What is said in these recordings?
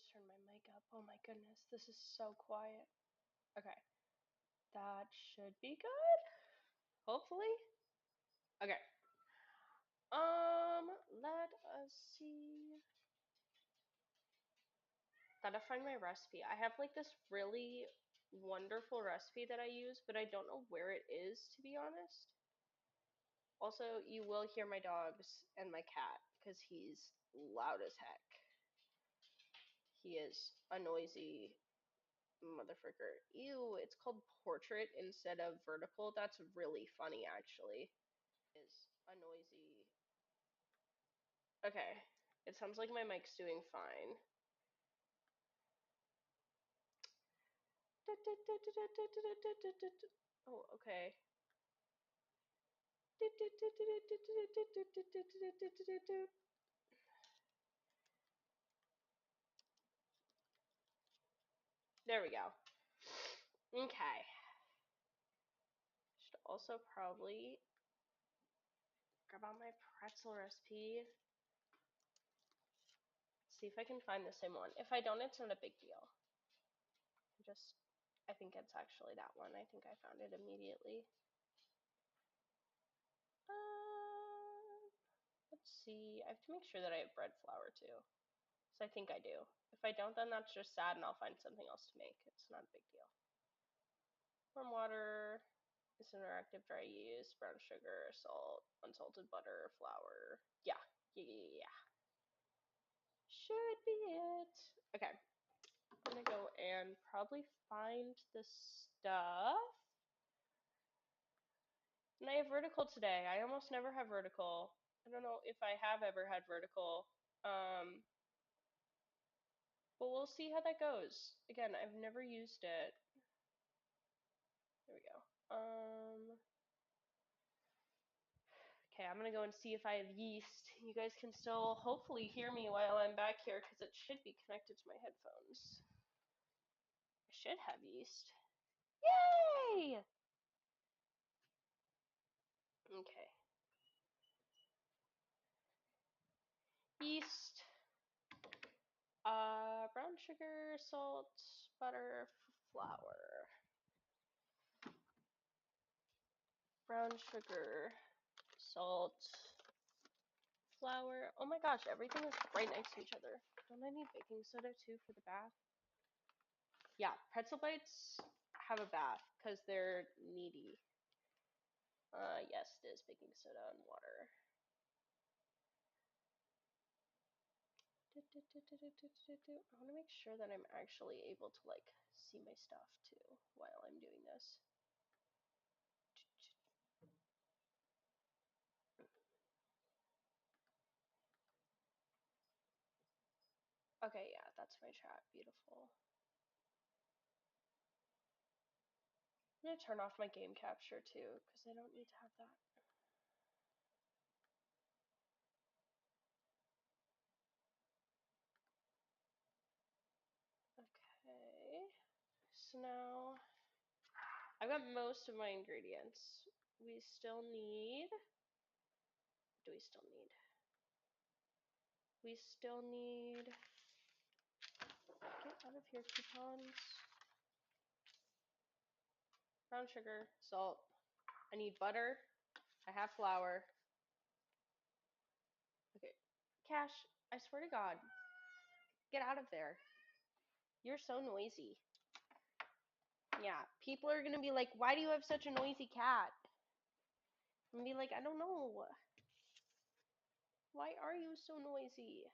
just turned my mic up. Oh my goodness, this is so quiet. Okay, that should be good. Hopefully. Okay. Let us see. Gotta find my recipe. I have like this really wonderful recipe that I use, but I don't know where it is, to be honest. Also, you will hear my dogs and my cat because he's loud as heck. He is a noisy motherfucker. Ew, it's called portrait instead of vertical. That's really funny, actually. Is a noisy. Okay, it sounds like my mic's doing fine. Oh, okay. There we go. Okay. Should also probably grab out my pretzel recipe. See if I can find the same one. If I don't, it's not a big deal. I think it's actually that one. I think I found it immediately. Let's see. I have to make sure that I have bread flour too. So I think I do. If I don't, then that's just sad and I'll find something else to make. It's not a big deal. Warm water is interactive dry yeast, brown sugar, salt, unsalted butter, flour. Yeah. Should be it. Okay. I'm gonna go and probably find the stuff. And I have vertical today. I almost never have vertical. I don't know if I have ever had vertical. But we'll see how that goes. Again, I've never used it. There we go. Okay, I'm gonna go and see if I have yeast. You guys can still hopefully hear me while I'm back here because it should be connected to my headphones. I should have yeast. Yay! Okay. Yeast, brown sugar, salt, butter, flour. Brown sugar, salt, flour. Oh my gosh, everything is right next to each other. Don't I need baking soda too for the bath? Yeah, pretzel bites have a bath because they're needy. Yes, it is baking soda and water. I want to make sure that I'm actually able to like see my stuff too while I'm doing this. Okay, yeah, that's my chat. Beautiful. I'm gonna turn off my game capture too because I don't need to have that. Okay, so now I've got most of my ingredients. We still need. What do we still need? We still need. Get out of here, coupons. Brown sugar, salt. I need butter. I have flour. Okay. Cash, I swear to God, get out of there. You're so noisy. Yeah, people are gonna be like, why do you have such a noisy cat? I'm gonna be like, I don't know. Why are you so noisy?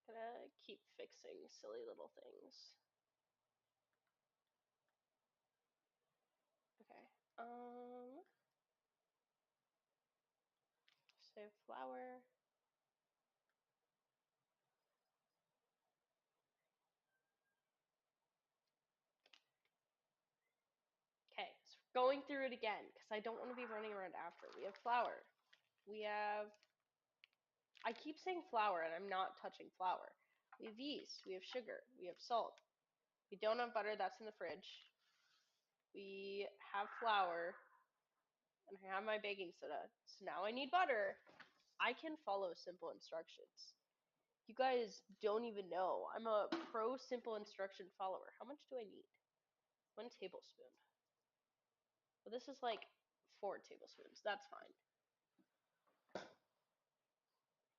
Gonna keep fixing silly little things. Okay. Save flour. Okay, so going through it again because I don't want to be running around after. We have flour. We have. I keep saying flour and I'm not touching flour. We have yeast. We have sugar. We have salt. We don't have butter. That's in the fridge. We have flour, and I have my baking soda. So now I need butter. I can follow simple instructions. You guys don't even know. I'm a pro simple instruction follower. How much do I need? 1 tablespoon. Well, this is like 4 tablespoons. That's fine.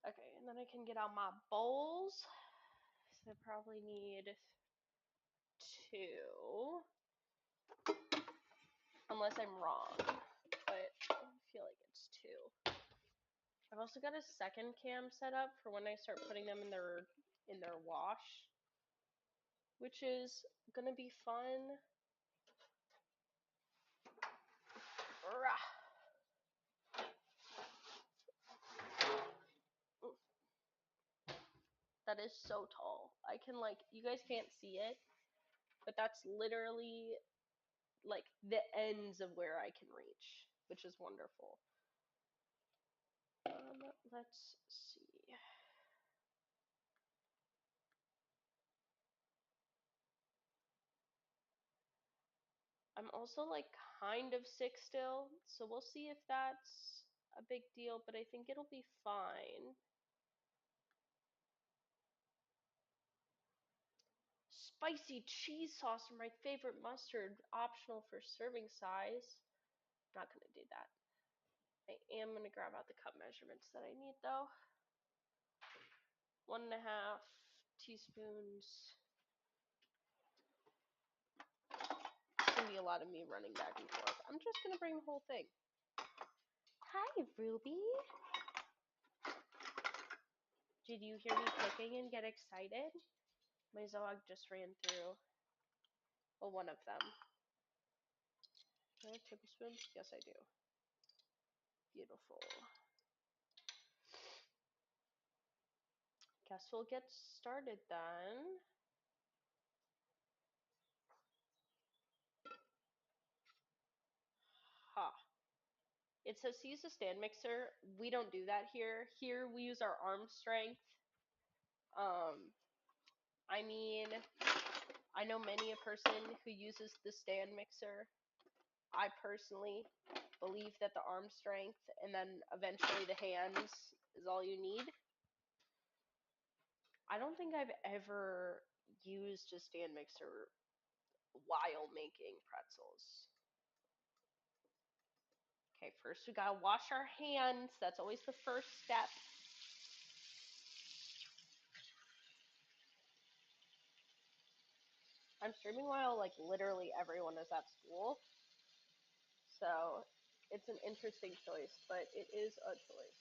Okay, and then I can get out my bowls. So I probably need 2. Unless I'm wrong. But I feel like it's 2. I've also got a second cam set up for when I start putting them in their wash, which is gonna be fun. That is so tall. I can you guys can't see it, but that's literally like the ends of where I can reach, which is wonderful. Let's see. I'm also kind of sick still, so we'll see if that's a big deal, but I think it'll be fine. Spicy cheese sauce are my favorite mustard, optional for serving size. Not gonna do that. I am gonna grab out the cup measurements that I need though. 1.5 teaspoons. It's gonna be a lot of me running back and forth. I'm just gonna bring the whole thing. Hi, Ruby. Did you hear me cooking and get excited? My dog just ran through. Well, one of them. Do I have tablespoons? Yes, I do. Beautiful. Guess we'll get started then. Ha. It says to use a stand mixer. We don't do that here. Here we use our arm strength. I mean, I know many a person who uses the stand mixer. I personally believe that the arm strength and then eventually the hands is all you need. I don't think I've ever used a stand mixer while making pretzels. Okay, first we gotta wash our hands. That's always the first step. I'm streaming while literally everyone is at school. So it's an interesting choice, but it is a choice.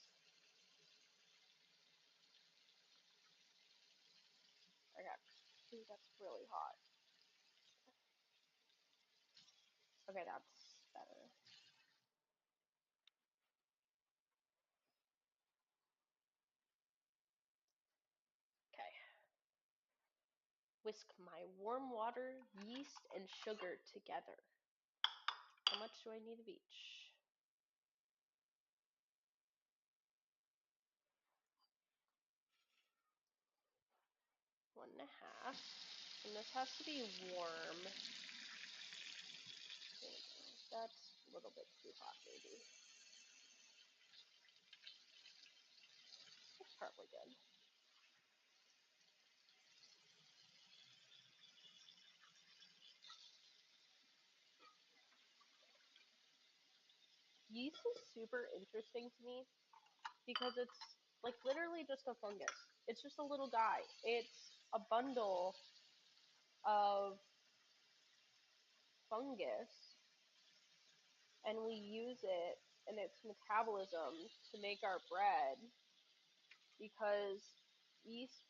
Okay. Ooh, that's really hot. Okay, that's better. Okay. Whisk my warm water, yeast, and sugar together. How much do I need of each? 1.5. And this has to be warm. That's a little bit too hot, maybe. That's probably good. Yeast is super interesting to me because it's literally just a fungus. It's just a little guy. It's a bundle of fungus, and we use it in its metabolism to make our bread because yeast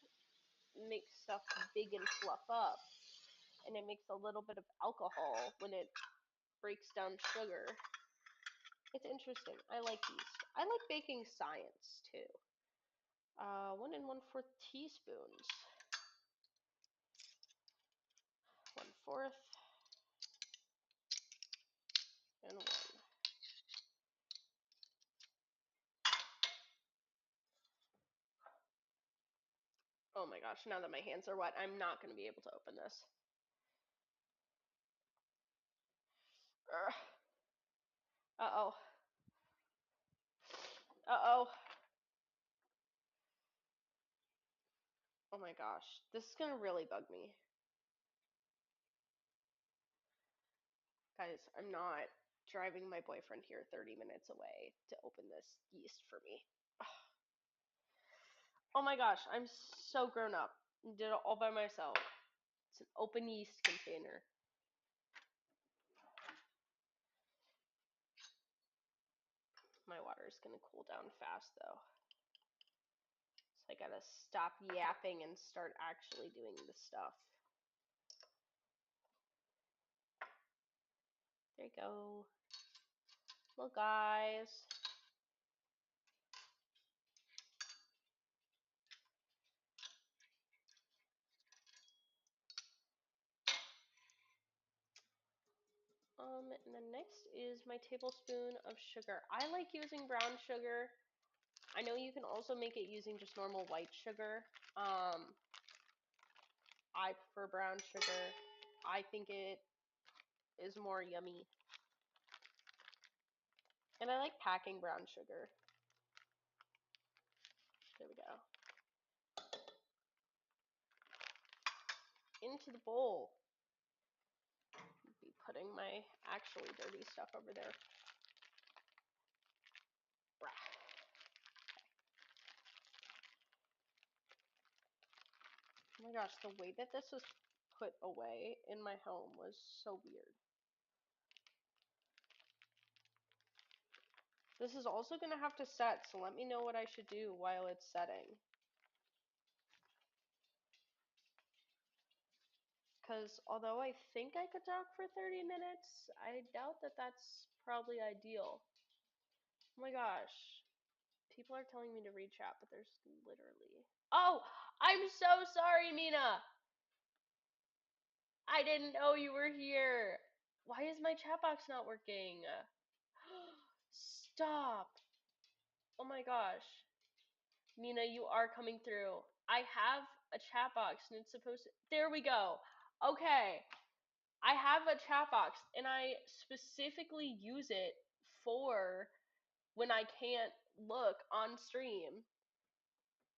makes stuff big and fluff up, and it makes a little bit of alcohol when it breaks down sugar. It's interesting. I like yeast. I like baking science too. 1 1/4 teaspoons. 1/4 and 1. Oh my gosh, now that my hands are wet, I'm not going to be able to open this. Uh-oh. Uh-oh. Oh my gosh. This is gonna really bug me. Guys, I'm not driving my boyfriend here 30 minutes away to open this yeast for me. Oh my gosh, I'm so grown up. Did it all by myself. It's an open yeast container. My water is gonna cool down fast though. So I gotta stop yapping and start actually doing the stuff. There you go. Well, guys. And then next is my tablespoon of sugar. I like using brown sugar. I know you can also make it using just normal white sugar. I prefer brown sugar. I think it is more yummy. And I like packing brown sugar. There we go. Into the bowl. I'll be putting my actually dirty stuff over there. Oh my gosh, the way that this was put away in my home was so weird. This is also going to have to set, so let me know what I should do while it's setting. Because although I think I could talk for 30 minutes, I doubt that that's probably ideal. Oh my gosh. People are telling me to read chat, but there's literally... Oh! I'm so sorry, Mina! I didn't know you were here! Why is my chat box not working? Stop! Oh my gosh. Mina, you are coming through. I have a chat box and it's supposed to... There we go. Okay. I have a chat box and I specifically use it for when I can't look on stream.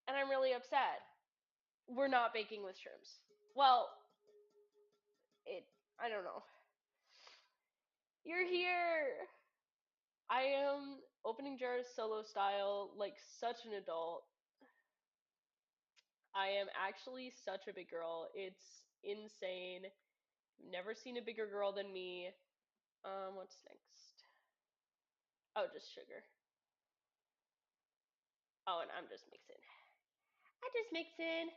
And I'm really upset. We're not baking with shrooms. Well, I don't know. You're here. I am opening jars solo style like such an adult. I am actually such a big girl. It's insane. Never seen a bigger girl than me. What's next? Oh, just sugar. Oh, and I'm just mixing. I just mix in.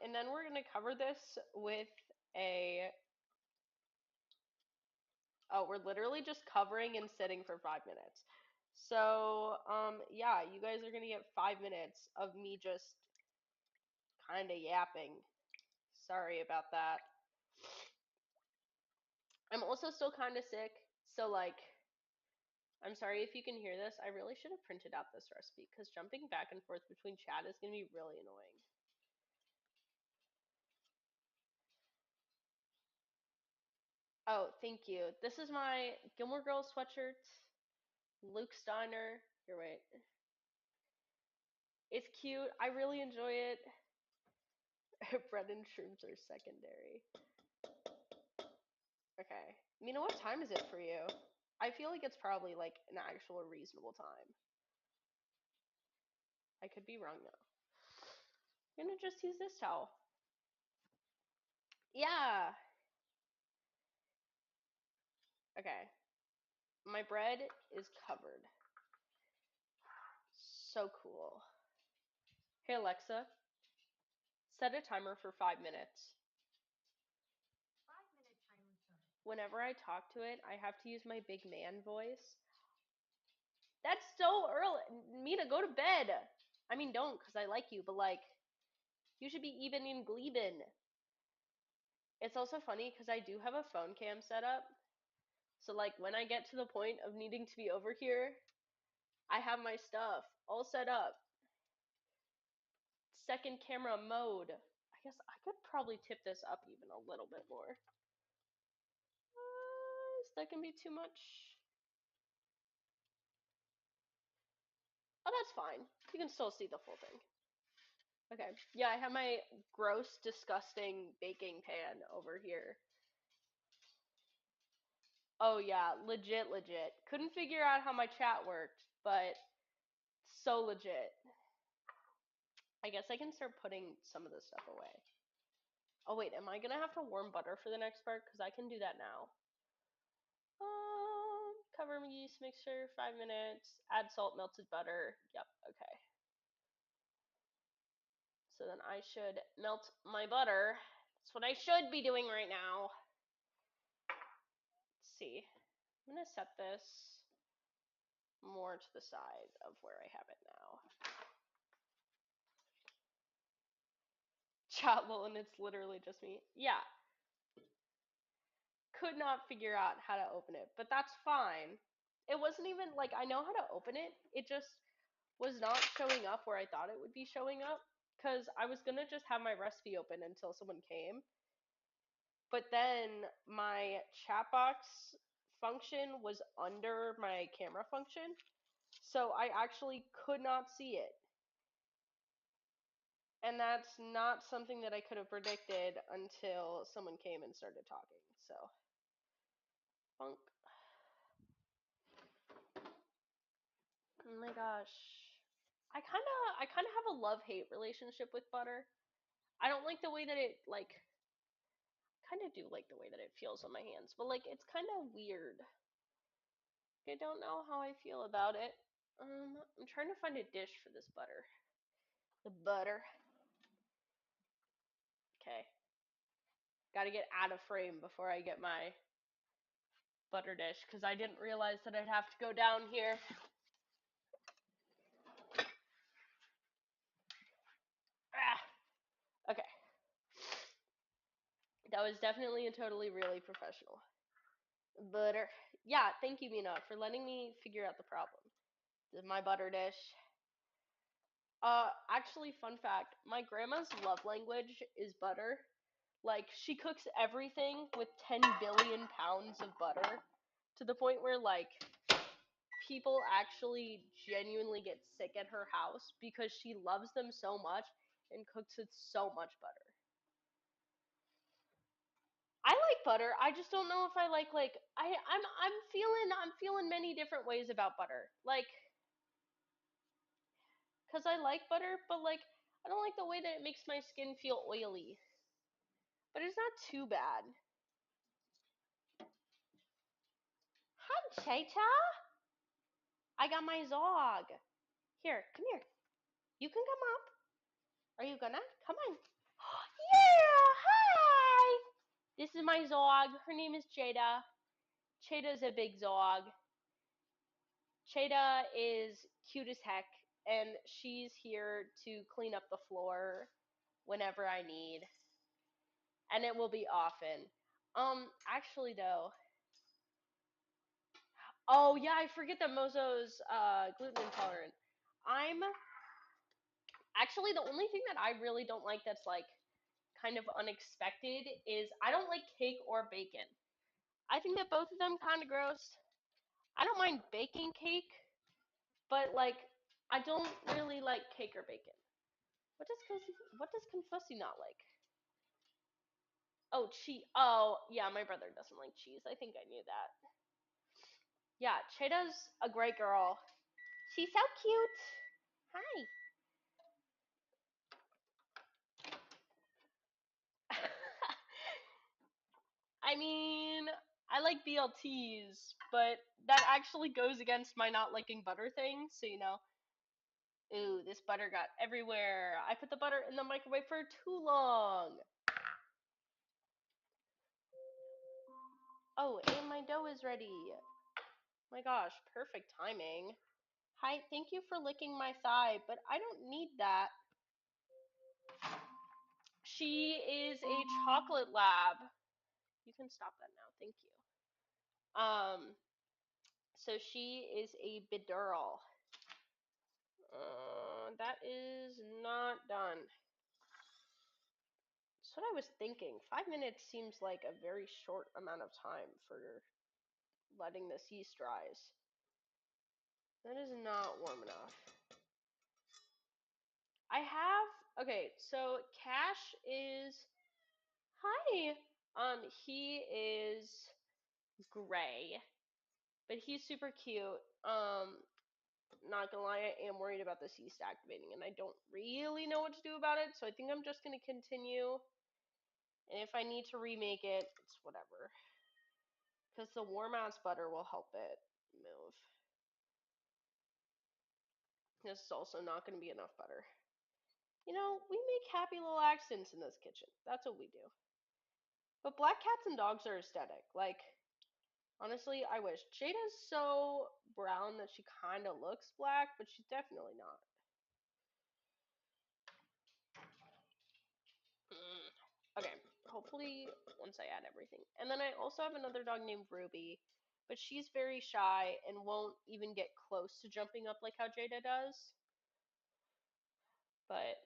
And then we're gonna cover this with a. Oh, we're literally just covering and sitting for 5 minutes. So, yeah, you guys are gonna get 5 minutes of me just kind of yapping. Sorry about that. I'm also still kind of sick, so like, I'm sorry if you can hear this. I really should have printed out this recipe because jumping back and forth between chat is gonna be really annoying. Oh, thank you. This is my Gilmore Girls sweatshirt. Luke Steiner. Here, wait. It's cute. I really enjoy it. Bread and shrooms are secondary. Okay. You know what time is it for you? I feel like it's probably like an actual reasonable time. I could be wrong though. I'm gonna just use this towel. Yeah. Okay. My bread is covered. So cool. Hey Alexa, set a timer for 5 minutes. 5-minute timer started. Whenever I talk to it, I have to use my big man voice. That's so early. Mina, go to bed. I mean, don't, because I like you, but like, you should be even in Gleben. It's also funny because I do have a phone cam set up. So, like, when I get to the point of needing to be over here, I have my stuff all set up. Second camera mode. I guess I could probably tip this up even a little bit more. Is that gonna be too much? Oh, that's fine. You can still see the full thing. Okay. Yeah, I have my gross, disgusting baking pan over here. Oh yeah, legit, legit. Couldn't figure out how my chat worked, but so legit. I guess I can start putting some of this stuff away. Oh wait, am I gonna have to warm butter for the next part? Because I can do that now. Cover yeast mixture, 5 minutes. Add salt, melted butter. Yep, okay. So then I should melt my butter. That's what I should be doing right now. Let's see. I'm gonna set this more to the side of where I have it now. Chat lol, and it's literally just me. Yeah. Could not figure out how to open it, but that's fine. It wasn't even like I know how to open it. It just was not showing up where I thought it would be showing up because I was gonna just have my recipe open until someone came. But then my chat box function was under my camera function, so I actually could not see it. And that's not something that I could have predicted until someone came and started talking. So, funk. Oh my gosh. I kind of have a love-hate relationship with butter. I don't like the way that it kind of do like the way that it feels on my hands, but like it's kind of weird. I don't know how I feel about it. I'm trying to find a dish for this butter. The butter. Okay. Got to get out of frame before I get my butter dish because I didn't realize that I'd have to go down here. Ah. Okay. That was definitely and totally really professional. Butter. Yeah, thank you, Mina, for letting me figure out the problem. My butter dish. Actually, fun fact, my grandma's love language is butter. Like, she cooks everything with 10 billion pounds of butter to the point where, like, people actually genuinely get sick at her house because she loves them so much and cooks with so much butter. I like butter. I just don't know if I like I'm feeling many different ways about butter. Like, cuz I like butter, but like I don't like the way that it makes my skin feel oily. But it's not too bad. Hi, Chaita. I got my Zog. Here, come here. You can come up. Are you gonna? Come on. Yeah, hi. This is my Zog. Her name is Jada. Jada's a big Zog. Jada is cute as heck, and she's here to clean up the floor whenever I need, and it will be often. Actually though, oh yeah, I forget that Mozo's gluten intolerant. I'm actually the only thing that I really don't like that's like kind of unexpected is I don't like cake or bacon. I think that both of them kind of gross. I don't mind baking cake, but like I don't really like cake or bacon. What does Confussy not like? Oh, cheese. Oh, yeah, my brother doesn't like cheese. I think I knew that. Yeah, Cheetah's a great girl. She's so cute. Hi. I mean, I like BLTs, but that actually goes against my not liking butter thing, so you know. Ooh, this butter got everywhere. I put the butter in the microwave for too long. Oh, and my dough is ready. My gosh, perfect timing. Hi, thank you for licking my thigh, but I don't need that. She is a chocolate lab. You can stop that now, thank you. So she is a bidural. That is not done. That's what I was thinking. 5 minutes seems like a very short amount of time for letting this yeast rise. That is not warm enough. Okay, so Cash is, hi. He is gray, but he's super cute. Not gonna lie, I am worried about this yeast activating, and I don't really know what to do about it, so I think I'm just gonna continue. And if I need to remake it, it's whatever. Because the warm ass butter will help it move. This is also not gonna be enough butter. You know, we make happy little accidents in this kitchen. That's what we do. But black cats and dogs are aesthetic. Like, honestly, I wish. Jada's so brown that she kind of looks black, but she's definitely not. Mm. Okay, hopefully once I add everything. And then I also have another dog named Ruby, but she's very shy and won't even get close to jumping up like how Jada does. But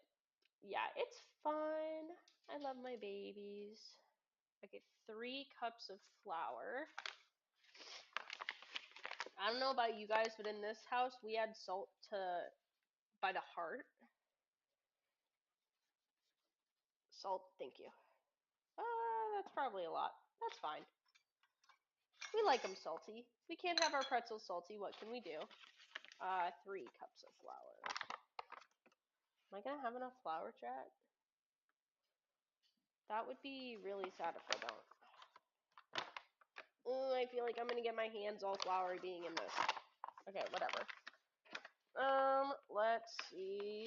yeah, it's fun. I love my babies. Okay, 3 cups of flour. I don't know about you guys, but in this house we add salt to by the heart. Salt, thank you. That's probably a lot. That's fine. We like them salty. We can't have our pretzels salty. What can we do? 3 cups of flour. Am I gonna have enough flour, chat? That would be really sad if I don't. I feel like I'm gonna get my hands all floury being in this. Okay, whatever. Let's see.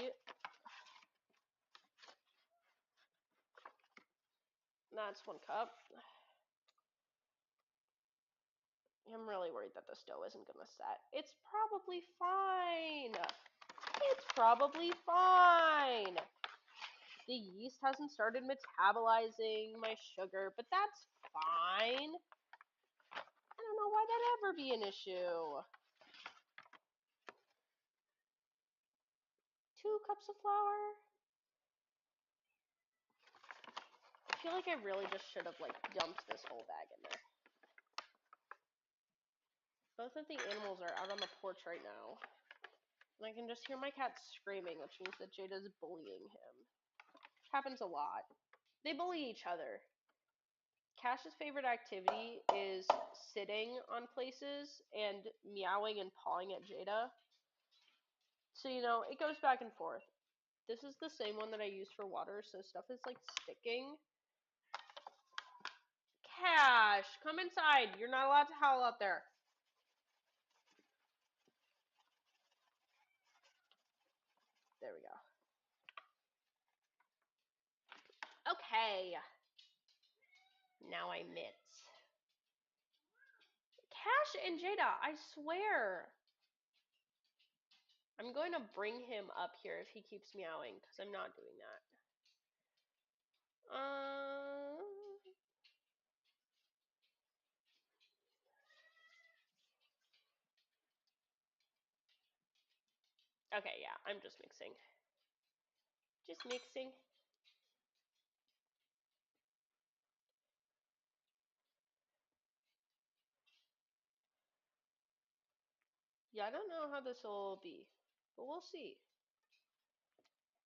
That's 1 cup. I'm really worried that the dough isn't gonna set. It's probably fine. It's probably fine. The yeast hasn't started metabolizing my sugar, but that's fine. I don't know why that'd ever be an issue. 2 cups of flour. I feel like I really just should have dumped this whole bag in there. Both of the animals are out on the porch right now. And I can just hear my cat screaming, which means that Jada's bullying him. Happens a lot. They bully each other. Cash's favorite activity is sitting on places and meowing and pawing at Jada. So, it goes back and forth. This is the same one that I use for water, so stuff is sticking. Cash, come inside. You're not allowed to howl out there. There we go. Okay. Now I mitts. Cash and Jada, I swear. I'm going to bring him up here if he keeps meowing, because I'm not doing that. Okay, yeah, I'm just mixing. Just mixing. Yeah, I don't know how this will be, but we'll see.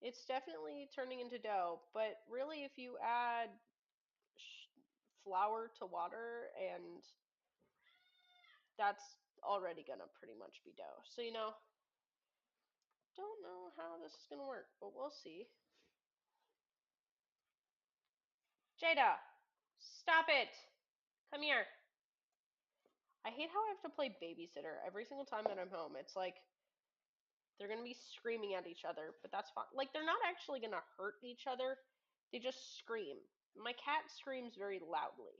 It's definitely turning into dough, but really if you add flour to water, and that's already gonna pretty much be dough. So, don't know how this is gonna work, but we'll see. Jada, stop it! Come here. I hate how I have to play babysitter every single time that I'm home. It's like they're gonna be screaming at each other, but that's fine. They're not actually gonna hurt each other. They just scream. My cat screams very loudly.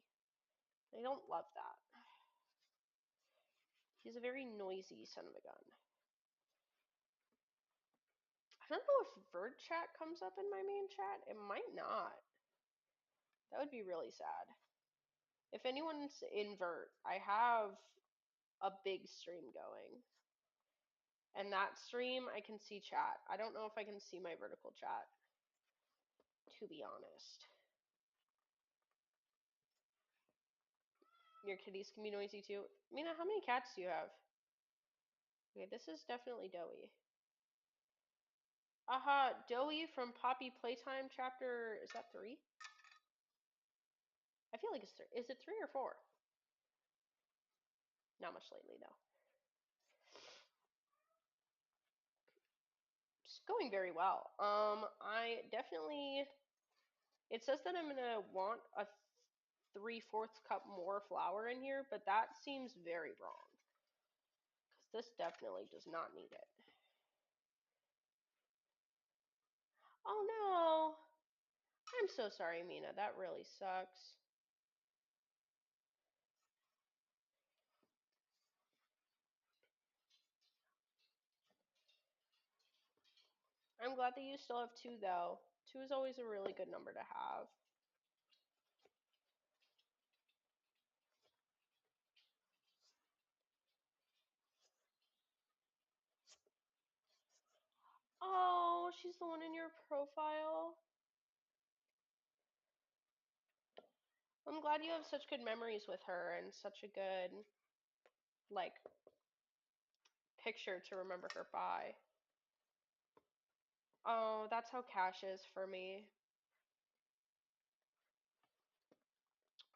I don't love that. He's a very noisy son of a gun. I don't know if Vert chat comes up in my main chat. It might not. That would be really sad. If anyone's in Vert, I have a big stream going. And that stream, I can see chat. I don't know if I can see my vertical chat, to be honest. Your kitties can be noisy too. Mina, how many cats do you have? Okay, this is definitely Doughy. Aha, Doughy from Poppy Playtime chapter, is that 3? I feel like it's 3. Is it 3 or 4? Not much lately though. It's going very well. I definitely, it says that I'm gonna want a 3/4 cup more flour in here, but that seems very wrong. Because this definitely does not need it. Oh no! I'm so sorry, Mina. That really sucks. I'm glad that you still have 2 though. 2 is always a really good number to have. Oh, she's the one in your profile. I'm glad you have such good memories with her and such a good, like, picture to remember her by. Oh, that's how Cash is for me.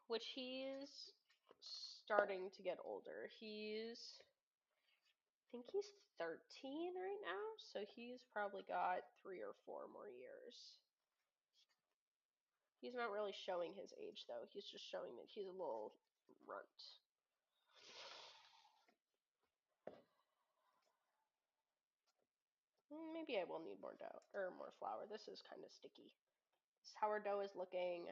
Which he's starting to get older. I think he's 13 right now, so he's probably got 3 or 4 more years. He's not really showing his age though. He's just showing that he's a little runt. Maybe I will need more dough or more flour. This is kind of sticky. This is how our dough is looking.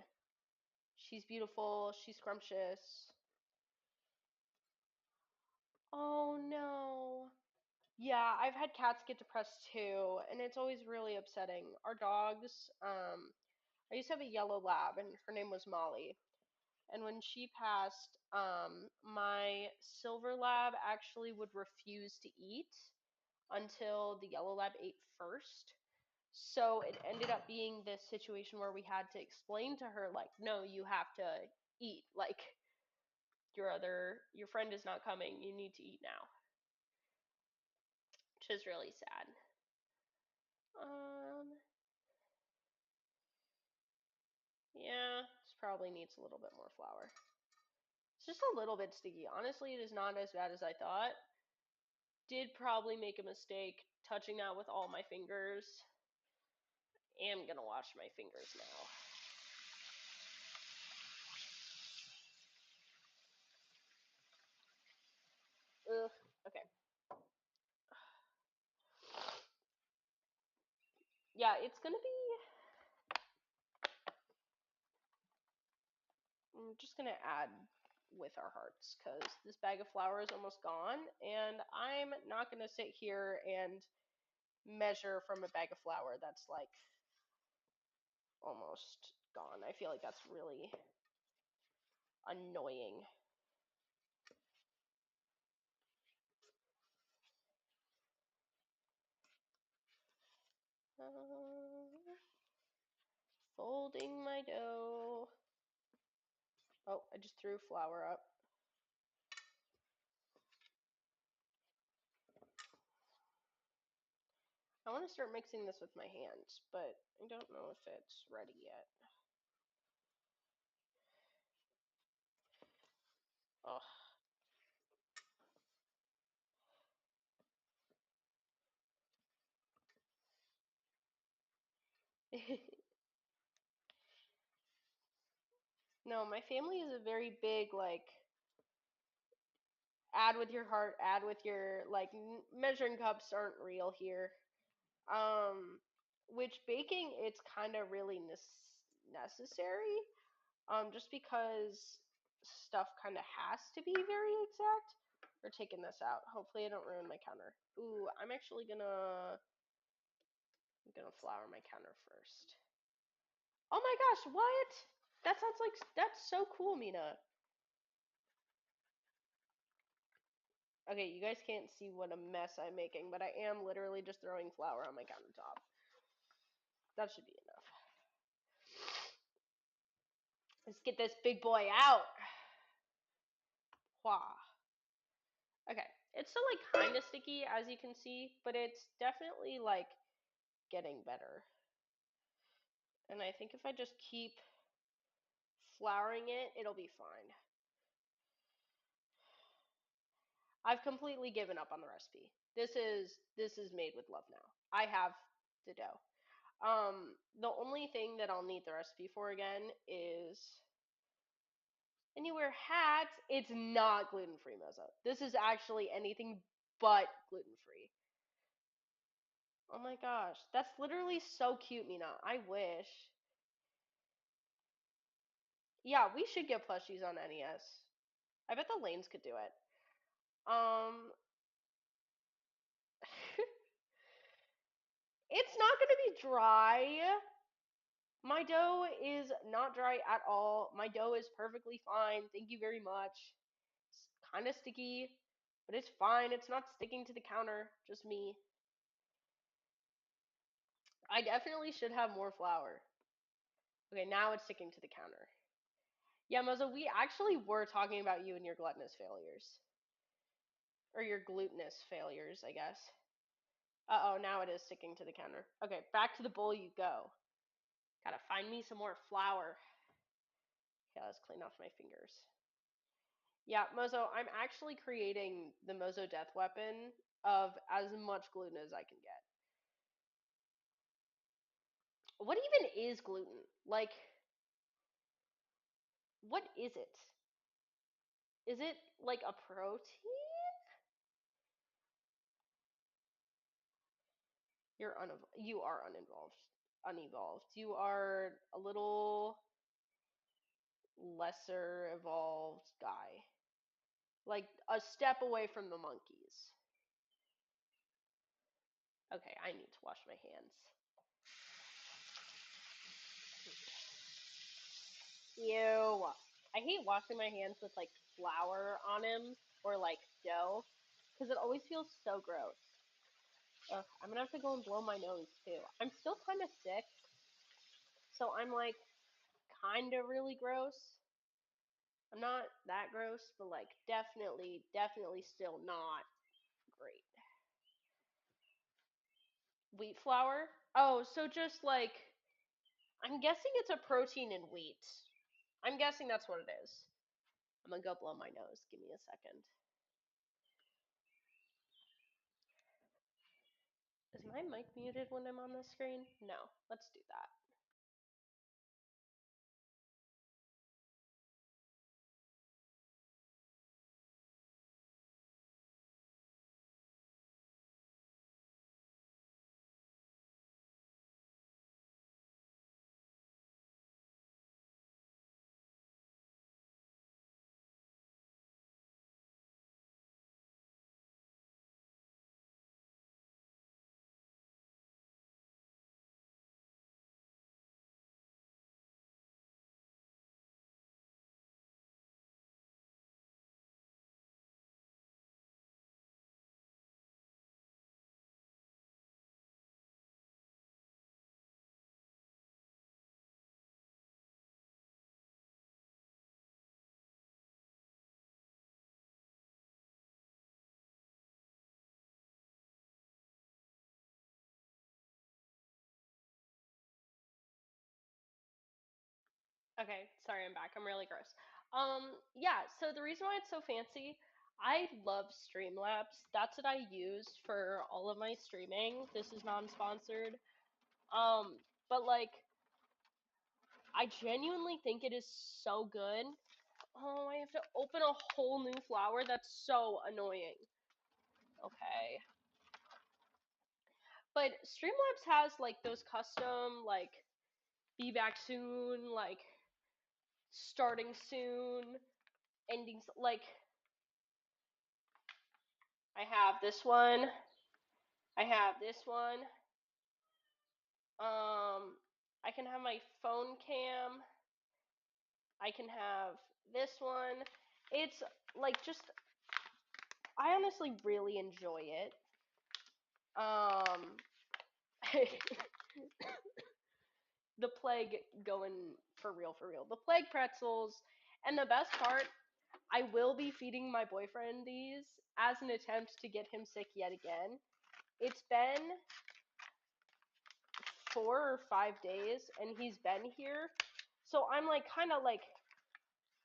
She's beautiful. She's scrumptious. Oh no. Yeah, I've had cats get depressed too, and it's always really upsetting. Our dogs, I used to have a yellow lab, and her name was Molly. And when she passed, my silver lab actually would refuse to eat until the yellow lab ate first. So it ended up being this situation where we had to explain to her, like, no, you have to eat. Like, your friend is not coming. You need to eat now, which is really sad. Um, yeah, this probably needs a little bit more flour. It's just a little bit sticky. Honestly, it is not as bad as I thought. Did probably make a mistake touching that with all my fingers. Am gonna wash my fingers now. Ugh. Okay. Yeah, it's gonna be. I'm just gonna add with our hearts because this bag of flour is almost gone, and I'm not gonna sit here and measure from a bag of flour that's like almost gone. I feel like that's really annoying. Uh, Folding my dough. Oh, I just threw flour up. I want to start mixing this with my hands, but I don't know if it's ready yet. Oh. No, my family is a very big, like, add with your heart, add with your, like, measuring cups aren't real here. Which baking, it's kind of really necessary, just because stuff kind of has to be very exact. We're taking this out. Hopefully I don't ruin my counter. Ooh, I'm gonna flour my counter first. Oh my gosh, what? That sounds like, that's so cool, Mina. Okay, you guys can't see what a mess I'm making, but I am literally just throwing flour on my countertop. That should be enough. Let's get this big boy out. Okay, it's still like kind of sticky as you can see, but it's definitely like getting better. And I think if I just keep flouring it, it'll be fine. I've completely given up on the recipe. This is made with love now. I have the dough. The only thing that I'll need the recipe for again is and you wear hats. It's not gluten free, Moza. This is actually anything but gluten free. Oh my gosh, that's literally so cute, Mina. I wish. Yeah, we should get plushies on NES. I bet the lanes could do it. Um, it's not gonna be dry. My dough is not dry at all. My dough is perfectly fine. Thank you very much. It's kind of sticky, but it's fine. It's not sticking to the counter. Just me. I definitely should have more flour. Okay, now it's sticking to the counter. Yeah, Moza, we actually were talking about you and your gluttonous failures. Or your glutinous failures, I guess. Uh-oh, now it is sticking to the counter. Okay, back to the bowl you go. Gotta find me some more flour. Okay, let's clean off my fingers. Yeah, Mozo, I'm actually creating the Mozo death weapon of as much gluten as I can get. What even is gluten? Like, what is it? Is it like a protein? You are unevolved. You are a little lesser evolved guy. Like a step away from the monkeys. Okay, I need to wash my hands. Ew. I hate washing my hands with like flour on them or like dough because it always feels so gross. Ugh, I'm gonna have to go and blow my nose too. I'm still kind of sick, so I'm like kind of really gross. I'm not that gross, but like definitely still not great. Wheat flour? Oh, so just like I'm guessing it's a protein in wheat. I'm guessing that's what it is. I'm gonna go blow my nose. Give me a second. Is my mic muted when I'm on the screen? No. Let's do that. Okay, sorry, I'm back. I'm really gross. Yeah, so the reason why it's so fancy, I love Streamlabs. That's what I use for all of my streaming. This is non-sponsored. Um, but like, I genuinely think it is so good. Oh, I have to open a whole new flower. That's so annoying. Okay. But Streamlabs has like those custom like be back soon, like starting soon, ending like I have this one. I have this one. I can have my phone cam. I can have this one. It's like just I honestly really enjoy it. Um the plague going for real for real. The plague pretzels and the best part I will be feeding my boyfriend these as an attempt to get him sick yet again. It's been 4 or 5 days and he's been here. So I'm like kind of like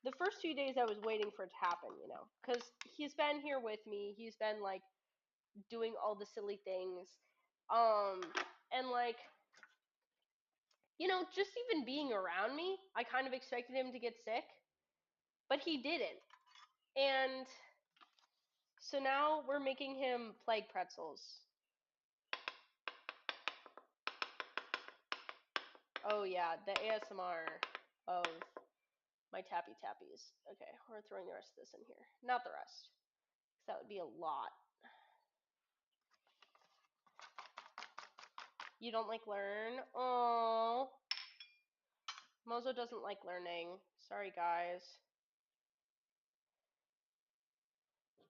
the first 2 days I was waiting for it to happen, because he's been here with me. He's been like doing all the silly things. And like, just even being around me, I kind of expected him to get sick, but he didn't. And so now we're making him plague pretzels. Oh yeah, the ASMR of my tappy tappies. Okay, we're throwing the rest of this in here. Not the rest, because that would be a lot. You don't like learn? Oh, Mozo doesn't like learning. Sorry, guys.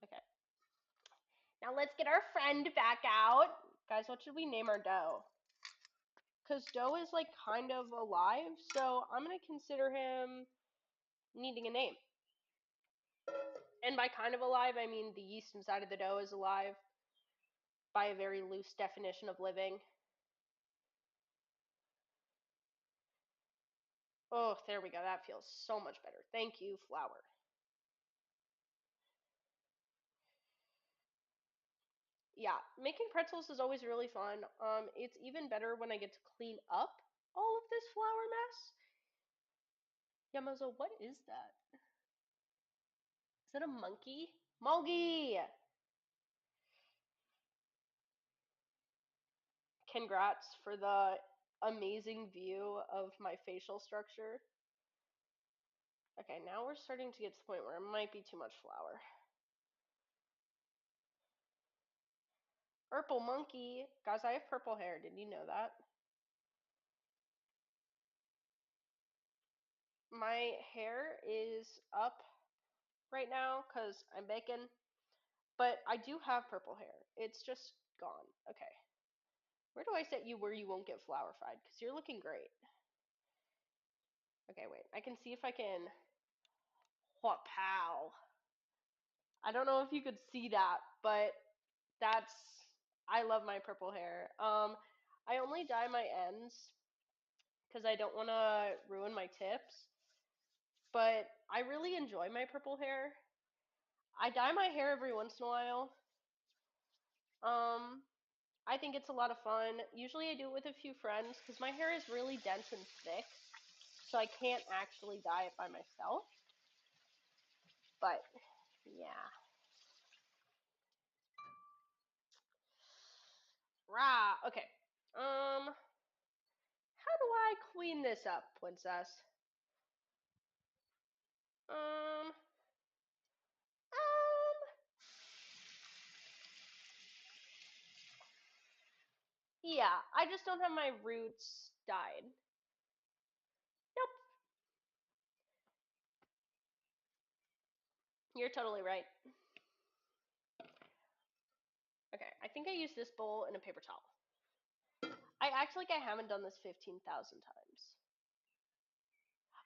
Okay. Now let's get our friend back out. Guys, what should we name our dough? Because dough is like kind of alive, so I'm going to consider him needing a name. And by kind of alive, I mean the yeast inside of the dough is alive by a very loose definition of living. Oh, there we go. That feels so much better. Thank you, flour. Yeah, making pretzels is always really fun. It's even better when I get to clean up all of this flour mess. Yamozo, what is that? Is that a monkey? Monkey! Congrats for the amazing view of my facial structure. Okay, now we're starting to get to the point where it might be too much flour. Purple monkey. Guys, I have purple hair. Did you know that? My hair is up right now because I'm baking, but I do have purple hair. It's just gone. Okay. Where do I set you where you won't get flour fried? Because you're looking great. Okay, wait. I can see if I can. What pow. I don't know if you could see that, but that's. I love my purple hair. I only dye my ends because I don't want to ruin my tips, but I really enjoy my purple hair. I dye my hair every once in a while. Um, I think it's a lot of fun. Usually I do it with a few friends because my hair is really dense and thick, so I can't actually dye it by myself. But yeah. Rah. Okay. How do I clean this up, princess? Um, um, yeah, I just don't have my roots dyed. Nope, you're totally right. Okay, I think I used this bowl and a paper towel. I act like I haven't done this 15,000 times.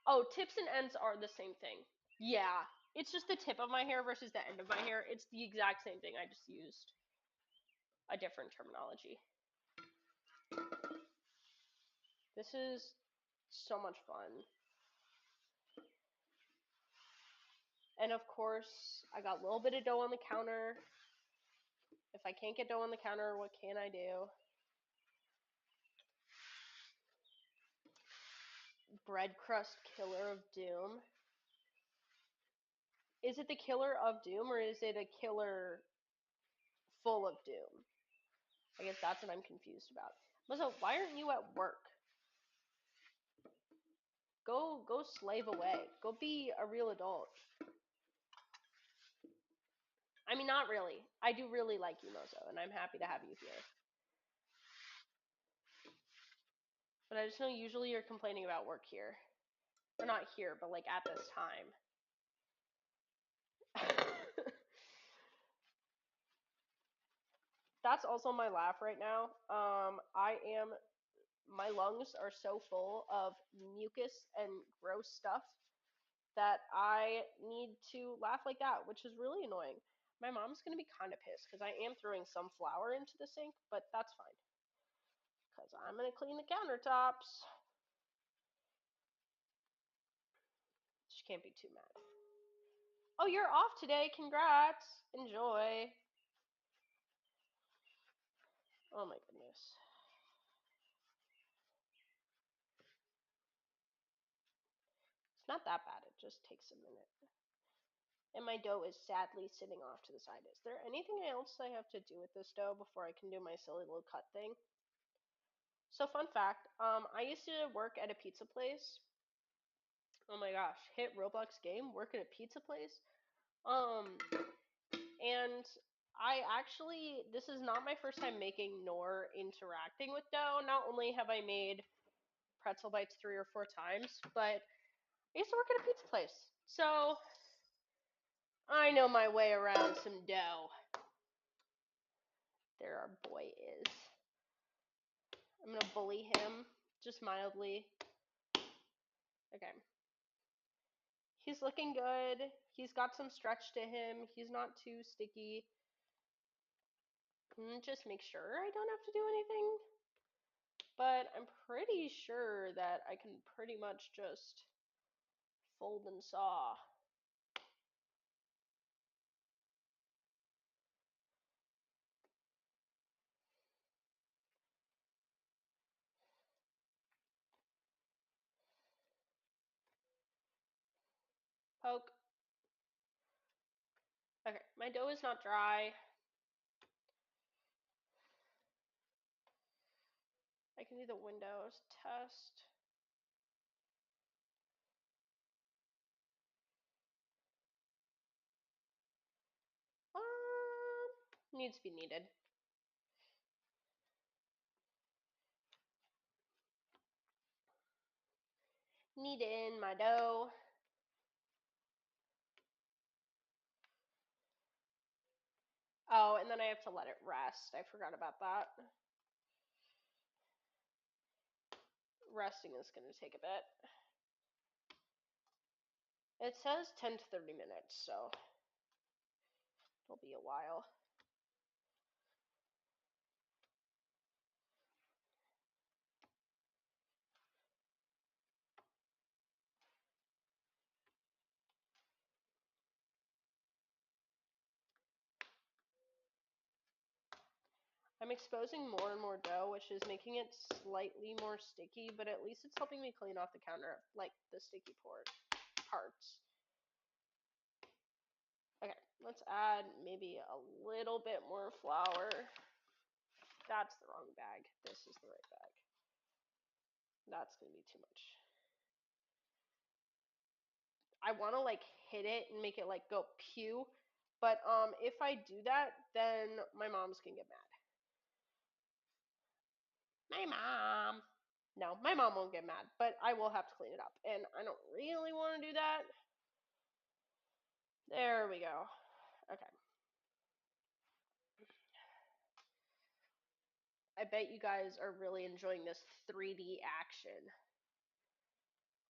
Oh, tips and ends are the same thing. Yeah, it's just the tip of my hair versus the end of my hair. It's the exact same thing. I just used a different terminology. This is so much fun. And of course, I got a little bit of dough on the counter. If I can't get dough on the counter, what can I do? Bread crust killer of doom. Is it the killer of doom or is it a killer full of doom? I guess that's what I'm confused about. So why aren't you at work? Go slave away. Go be a real adult. I mean, not really. I do really like you, Mozo, and I'm happy to have you here. But I just know usually you're complaining about work here. Or not here, but like at this time. That's also my laugh right now. My lungs are so full of mucus and gross stuff that I need to laugh like that, which is really annoying. My mom's gonna be kind of pissed because I am throwing some flour into the sink, but that's fine because I'm gonna clean the countertops. She can't be too mad. Oh, you're off today. Congrats. Enjoy. Oh my goodness. It's not that bad. It just takes a minute. And my dough is sadly sitting off to the side. Is there anything else I have to do with this dough before I can do my silly little cut thing? So fun fact, I used to work at a pizza place. Oh my gosh, hit Roblox game, work at a pizza place. Um, and I actually, this is not my first time making nor interacting with dough. Not only have I made pretzel bites 3 or 4 times, but I used to work at a pizza place. So I know my way around some dough. There our boy is. I'm gonna bully him, just mildly. Okay. He's looking good. He's got some stretch to him. He's not too sticky. Just make sure I don't have to do anything. But I'm pretty sure that I can pretty much just fold and saw. Poke. Okay, my dough is not dry. I can do the Windows test. Needs to be kneaded. Knead in my dough. Oh, and then I have to let it rest. I forgot about that. Resting is going to take a bit. It says 10 to 30 minutes, so it'll be a while. I'm exposing more and more dough, which is making it slightly more sticky, but at least it's helping me clean off the counter, like the sticky parts. Okay, let's add maybe a little bit more flour. That's the wrong bag. This is the right bag. That's going to be too much. I want to like hit it and make it like go pew, but if I do that, then my mom's gonna get mad. My mom. No, my mom won't get mad, but I will have to clean it up, and I don't really want to do that. There we go. Okay. I bet you guys are really enjoying this 3D action.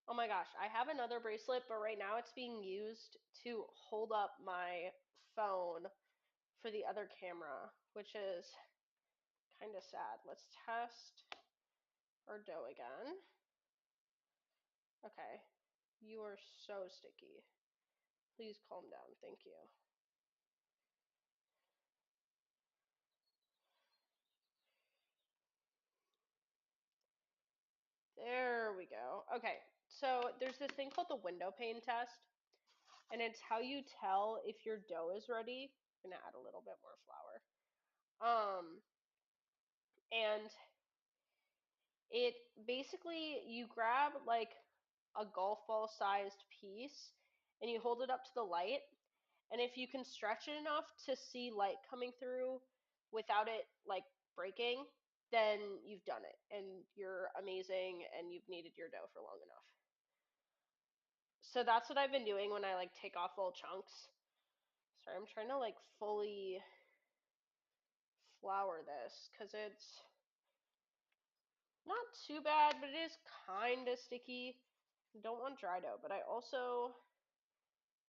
Oh my gosh, I have another bracelet, but right now it's being used to hold up my phone for the other camera, which is kind of sad. Let's test our dough again. Okay. You are so sticky. Please calm down. Thank you. There we go. Okay. So there's this thing called the window pane test, and it's how you tell if your dough is ready. I'm gonna add a little bit more flour. And it basically you grab like a golf ball sized piece and you hold it up to the light, and if you can stretch it enough to see light coming through without it like breaking, then you've done it and you're amazing and you've kneaded your dough for long enough. So that's what I've been doing when I like take off little chunks. Sorry, I'm trying to like fully flour this because it's not too bad, but it is kind of sticky. I don't want dry dough, but I also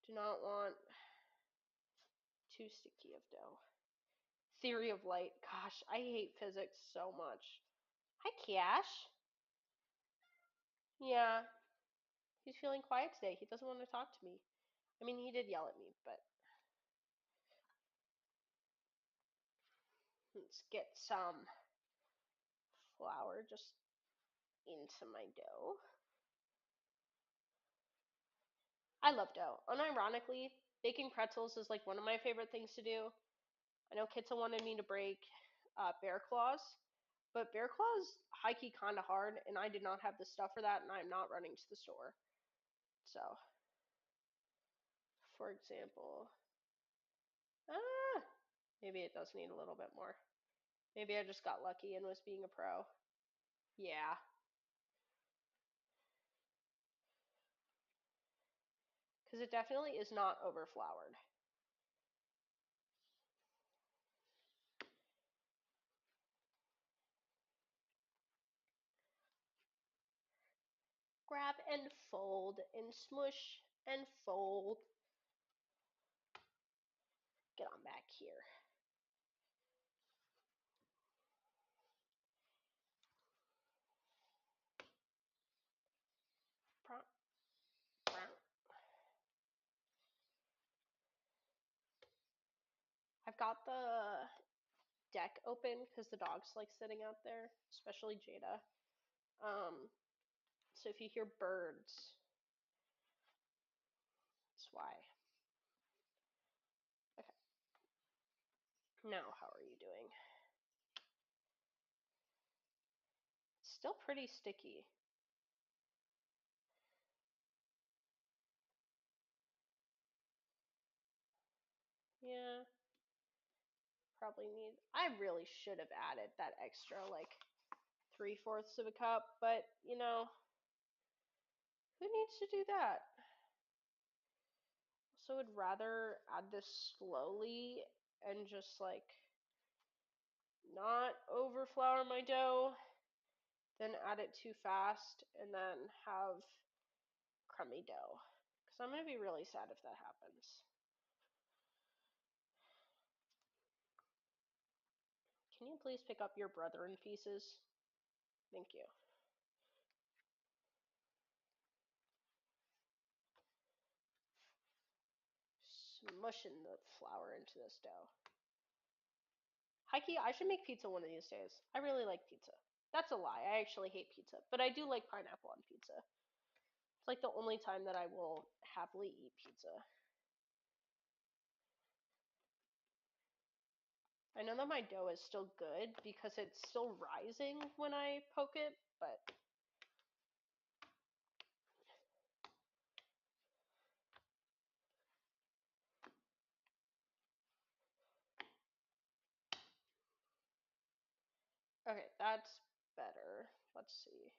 Do not want too sticky of dough. Theory of light. Gosh, I hate physics so much. Hi, Cash. Yeah, he's feeling quiet today. He doesn't want to talk to me. I mean, he did yell at me, but let's get some flour just into my dough. I love dough. Unironically, baking pretzels is like one of my favorite things to do. I know Kitsa wanted me to break bear claws, but bear claws high key kind of hard, and I did not have the stuff for that, and I'm not running to the store. So, for example, ah, maybe it does need a little bit more. Maybe I just got lucky and was being a pro. Yeah, because it definitely is not overfloured. Grab and fold and smush and fold. Get on back here. I've got the deck open because the dog's like sitting out there, especially Jada. So if you hear birds, that's why. Okay. Now, how are you doing? It's still pretty sticky. Yeah, probably need. I really should have added that extra like 3/4 of a cup, but you know, who needs to do that? So would rather add this slowly and just like not overflour my dough than add it too fast and then have crummy dough. Because I'm going to be really sad if that happens. Can you please pick up your brother in pieces? Thank you. Smushing the flour into this dough. Heike, I should make pizza one of these days. I really like pizza. That's a lie. I actually hate pizza, but I do like pineapple on pizza. It's like the only time that I will happily eat pizza. I know that my dough is still good because it's still rising when I poke it, but okay, that's better. Let's see.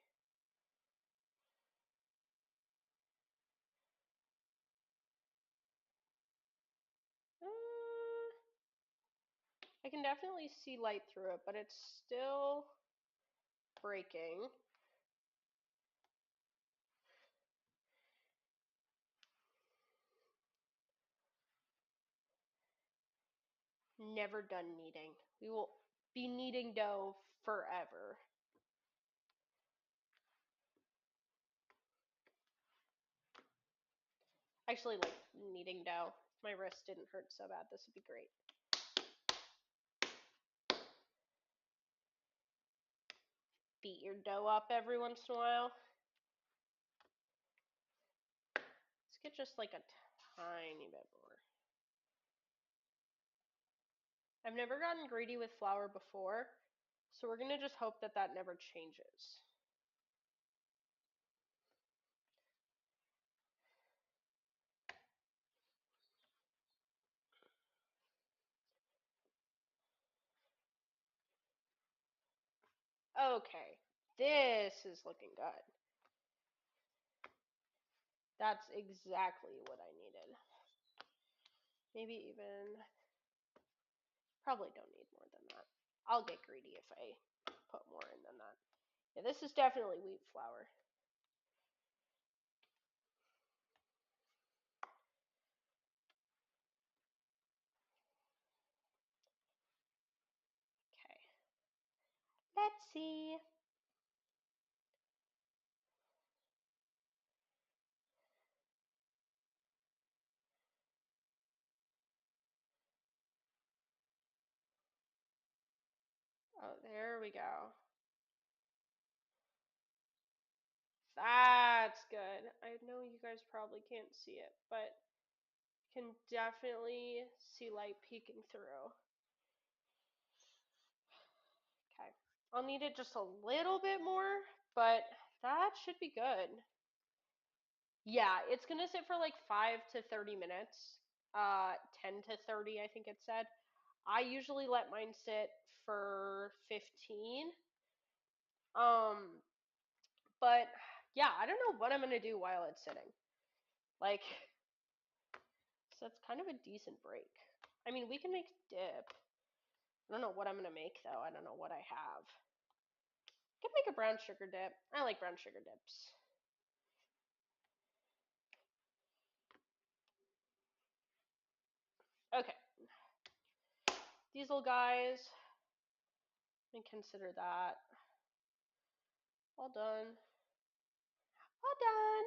I can definitely see light through it, but it's still breaking. Never done kneading. We will be kneading dough forever. I actually like kneading dough. If my wrist didn't hurt so bad, this would be great. Beat your dough up every once in a while. Let's get just like a tiny bit more. I've never gotten greedy with flour before, so we're going to just hope that that never changes. Okay, this is looking good. That's exactly what I needed. Maybe even, probably don't need more than that. I'll get greedy if I put more in than that. Yeah, this is definitely wheat flour. Let's see. Oh, there we go. That's good. I know you guys probably can't see it, but you can definitely see light peeking through. Okay. I'll need it just a little bit more, but that should be good. Yeah, it's gonna sit for like 5 to 30 minutes. 10 to 30, I think it said. I usually let mine sit for 15. Um, but yeah, I don't know what I'm gonna do while it's sitting. Like, so that's kind of a decent break. I mean, we can make dip. I don't know what I'm gonna make though. I don't know what I have. I could make a brown sugar dip. I like brown sugar dips. Okay, these little guys. And consider that all done. All done.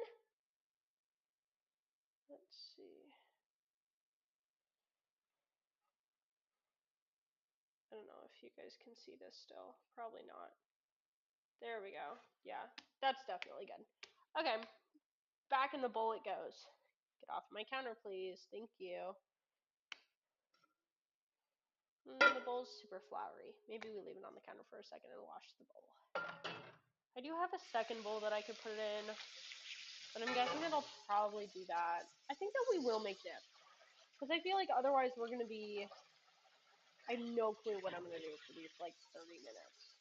Let's see. I don't know if you guys can see this still. Probably not. There we go. Yeah, that's definitely good. Okay, back in the bowl it goes. Get off my counter, please. Thank you. The bowl's super floury. Maybe we leave it on the counter for a second and wash the bowl. I do have a second bowl that I could put it in, but I'm guessing that I'll probably do that. I think that we will make dip. Because I feel like otherwise we're going to be... I have no clue what I'm going to do for these, like, 30 minutes.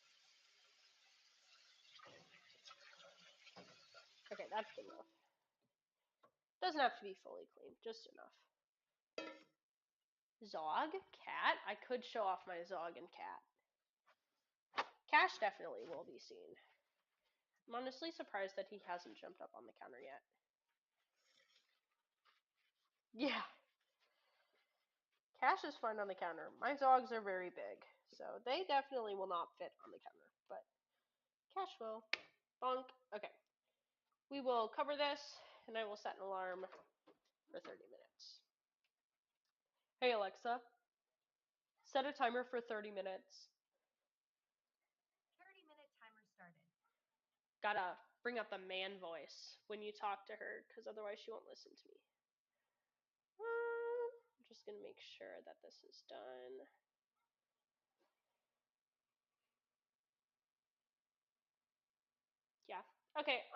Okay, that's good enough. Doesn't have to be fully clean, just enough. Zog? Cat? I could show off my Zog and cat. Cash definitely will be seen. I'm honestly surprised that he hasn't jumped up on the counter yet. Yeah. Cash is fine on the counter. My Zogs are very big, so they definitely will not fit on the counter, but Cash will. Bonk. Okay. We will cover this, and I will set an alarm for 30 minutes. Hey Alexa, set a timer for 30 minutes. 30-minute timer started. Gotta bring up the man voice when you talk to her, because otherwise she won't listen to me. I'm just gonna make sure that this is done. Yeah. Okay,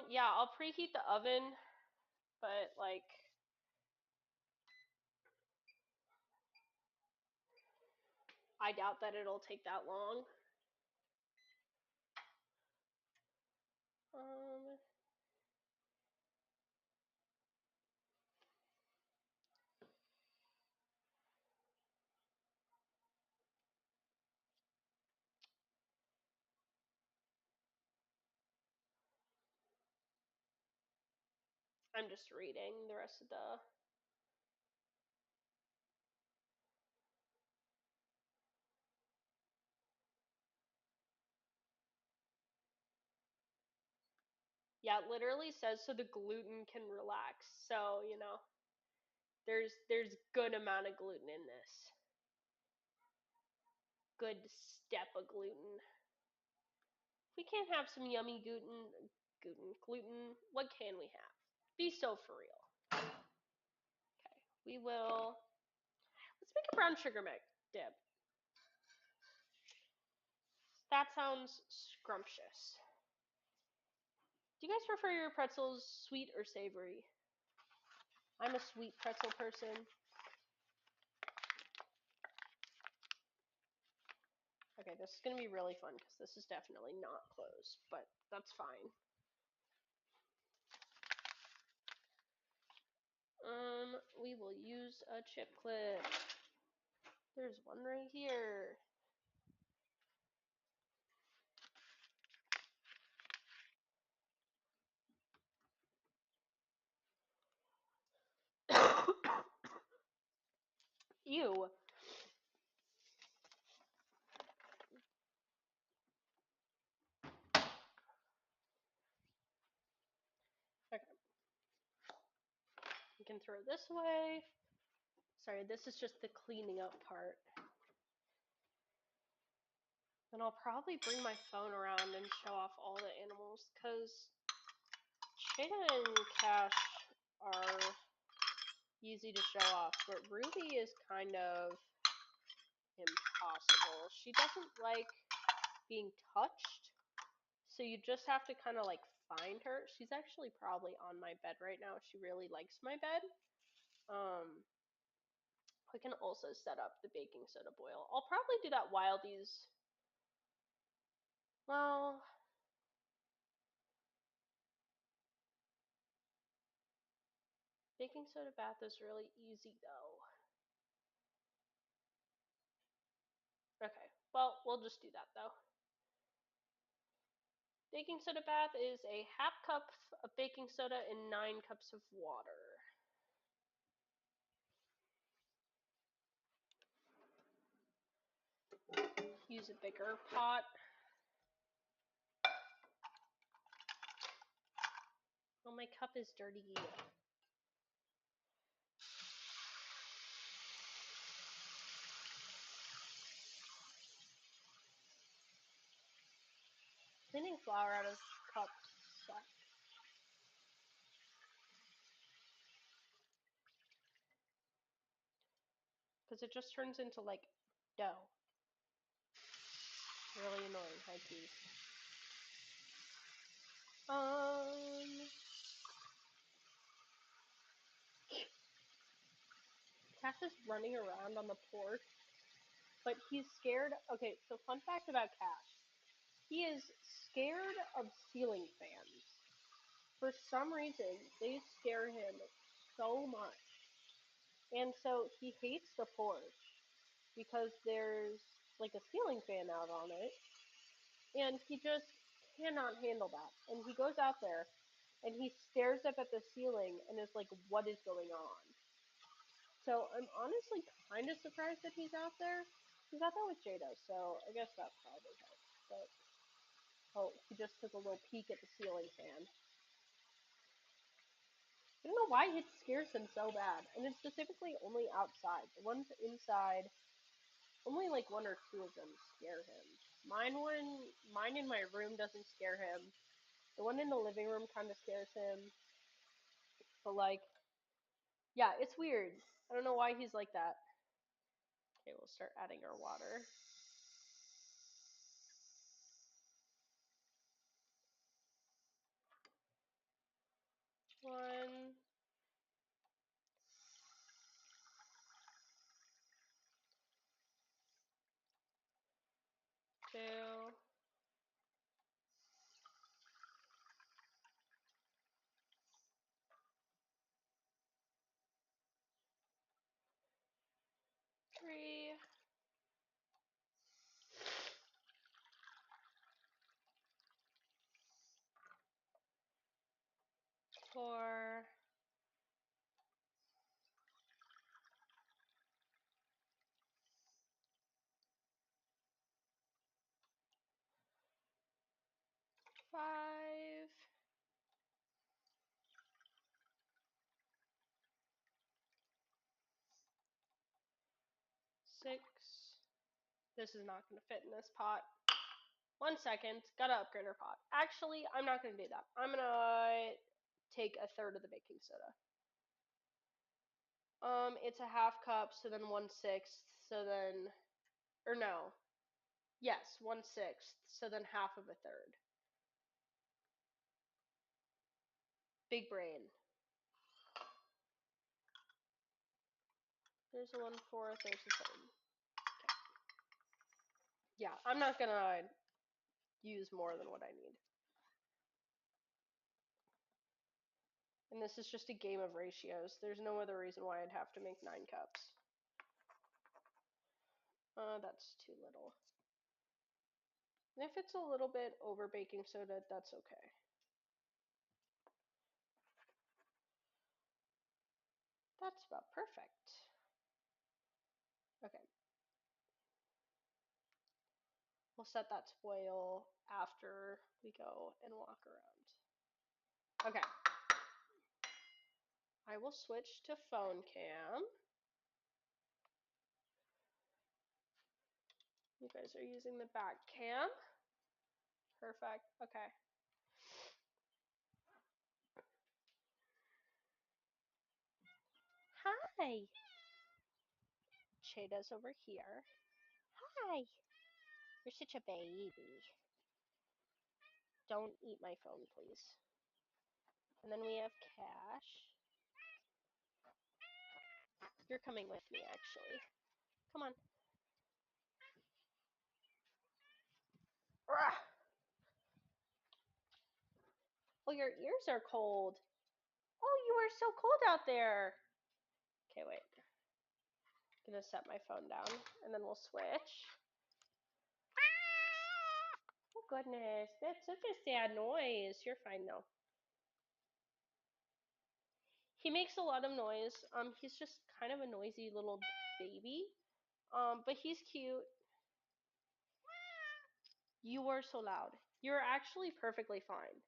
yeah, I'll preheat the oven, but like I doubt that it'll take that long. Um I'm just reading the rest of the Yeah, it literally says so the gluten can relax. So, there's good amount of gluten in this. Good step of gluten. If we can't have some yummy gluten, what can we have? Be so for real. Okay, let's make a brown sugar dip. That sounds scrumptious. Do you guys prefer your pretzels sweet or savory? I'm a sweet pretzel person. Okay, this is going to be really fun because this is definitely not closed, but that's fine. We will use a chip clip. There's one right here. Ew. can throw this away. Sorry, this is just the cleaning up part. Then I'll probably bring my phone around and show off all the animals, because Cheetah and Cash are easy to show off, but Ruby is kind of impossible. She doesn't like being touched, so you just have to kind of like find her. She's actually probably on my bed right now. She really likes my bed. I can also set up the baking soda boil. I'll probably do that while these, well, baking soda bath is really easy though. Okay, well, we'll just do that though. Baking soda bath is a half cup of baking soda and 9 cups of water. Use a bigger pot. Oh, my cup is dirty. Cleaning flour out of cups sucks. Because it just turns into like dough. Really annoying, high key. Cash is running around on the porch, but he's scared. Okay, so fun fact about Cash. He is scared of ceiling fans. For some reason, they scare him so much. And so he hates the porch because there's like a ceiling fan out on it. And he just cannot handle that. And he goes out there and he stares up at the ceiling and is like, what is going on? So I'm honestly kind of surprised that he's out there. He's out there with Jada, so I guess that probably helps. But, oh, he just took a little peek at the ceiling fan. I don't know why it scares him so bad. And it's specifically only outside. The ones inside, only like 1 or 2 of them scare him. Mine in my room doesn't scare him. The one in the living room kind of scares him. But like, yeah, it's weird. I don't know why he's like that. Okay, we'll start adding our water. One, 2, 3, 4, 5, 6. This is not going to fit in this pot. 1 second. Gotta upgrade our pot. Actually, I'm not going to do that. I'm going to take 1/3 of the baking soda. It's a half cup, so then 1/6, so then, or no. Yes, 1/6, so then half of 1/3. Big brain. There's a 1/4, there's a 1/3. Okay. Yeah, I'm not gonna use more than what I need. And this is just a game of ratios. There's no other reason why I'd have to make 9 cups. That's too little. And if it's a little bit over baking soda, that's okay. That's about perfect. Okay. We'll set that to boil after we go and walk around. Okay. I will switch to phone cam. You guys are using the back cam. Perfect. Okay. Hi. Cheetah's over here. Hi. You're such a baby. Don't eat my phone, please. And then we have Cash. You're coming with me, actually. Come on. Ugh. Oh, your ears are cold. Oh, you are so cold out there. Okay, wait. I'm gonna set my phone down, and then we'll switch. Oh, goodness. That's such a sad noise. You're fine, though. He makes a lot of noise. He's just kind of a noisy little baby. But he's cute. You are so loud. You're actually perfectly fine.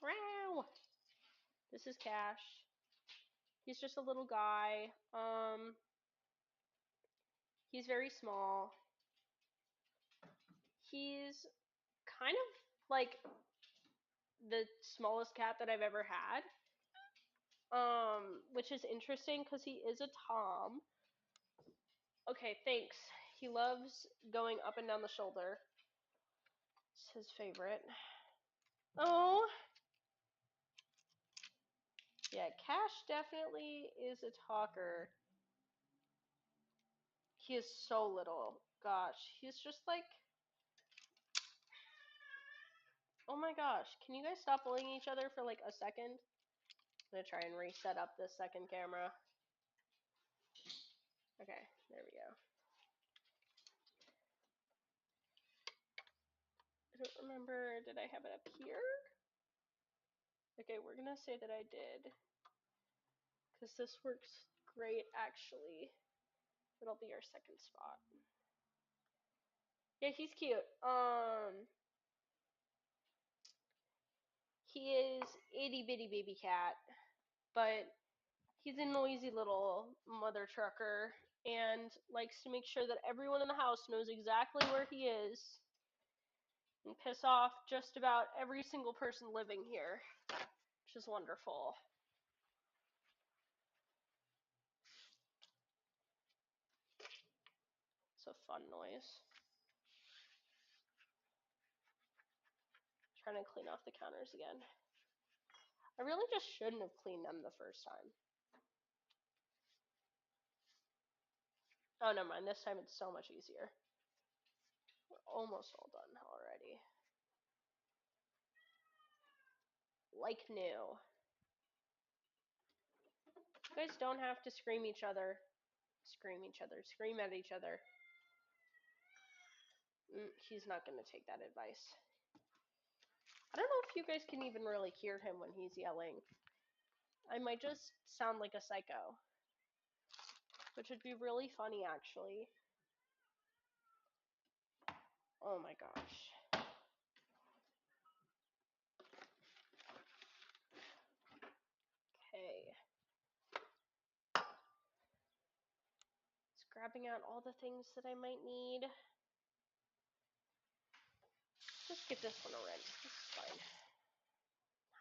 Wow. This is Cash. He's just a little guy. He's very small. He's kind of like the smallest cat that I've ever had. Which is interesting because he is a Tom. Okay, thanks. He loves going up and down the shoulder. It's his favorite. Oh. Yeah, Cash definitely is a talker. He is so little. Gosh, he's just like, oh my gosh, can you guys stop bullying each other for like a second? I'm gonna try and reset up this second camera. Okay, there we go. I don't remember, did I have it up here? Okay, we're gonna say that I did. Because this works great, actually. It'll be our second spot. Yeah, he's cute. He is itty bitty baby cat, but he's a noisy little mother trucker and likes to make sure that everyone in the house knows exactly where he is and piss off just about every single person living here, which is wonderful. It's a fun noise. Trying to clean off the counters again. I really just shouldn't have cleaned them the first time. Oh, never mind. This time it's so much easier. We're almost all done already. Like new. You guys don't have to scream each other. Scream each other. Scream at each other. He's not going to take that advice. I don't know if you guys can even really hear him when he's yelling. I might just sound like a psycho. Which would be really funny, actually. Oh my gosh. Okay. It's grabbing out all the things that I might need. Just give this one a rinse. This is fine.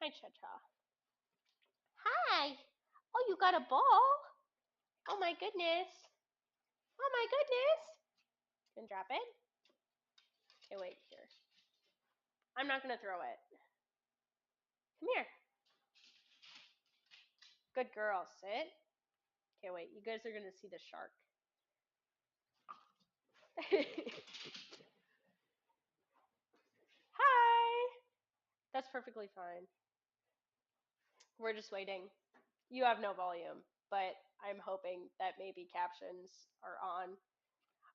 Hi, Cha-Cha. Hi! Oh, you got a ball? Oh my goodness. Oh my goodness. Can drop it? Okay, wait, here. I'm not gonna throw it. Come here. Good girl, sit. Okay, wait, you guys are gonna see the shark. Hi! That's perfectly fine. We're just waiting. You have no volume, but I'm hoping that maybe captions are on.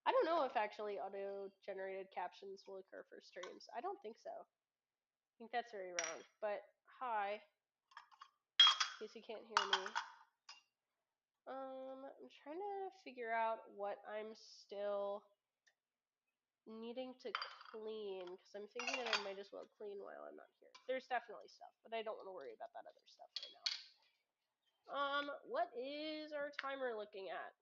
I don't know if actually auto-generated captions will occur for streams. I don't think so. I think that's very wrong. But hi, in case you can't hear me. I'm trying to figure out what I'm still needing to clean, because I'm thinking that I might as well clean while I'm not here. There's definitely stuff, but I don't want to worry about that other stuff right now. What is our timer looking at?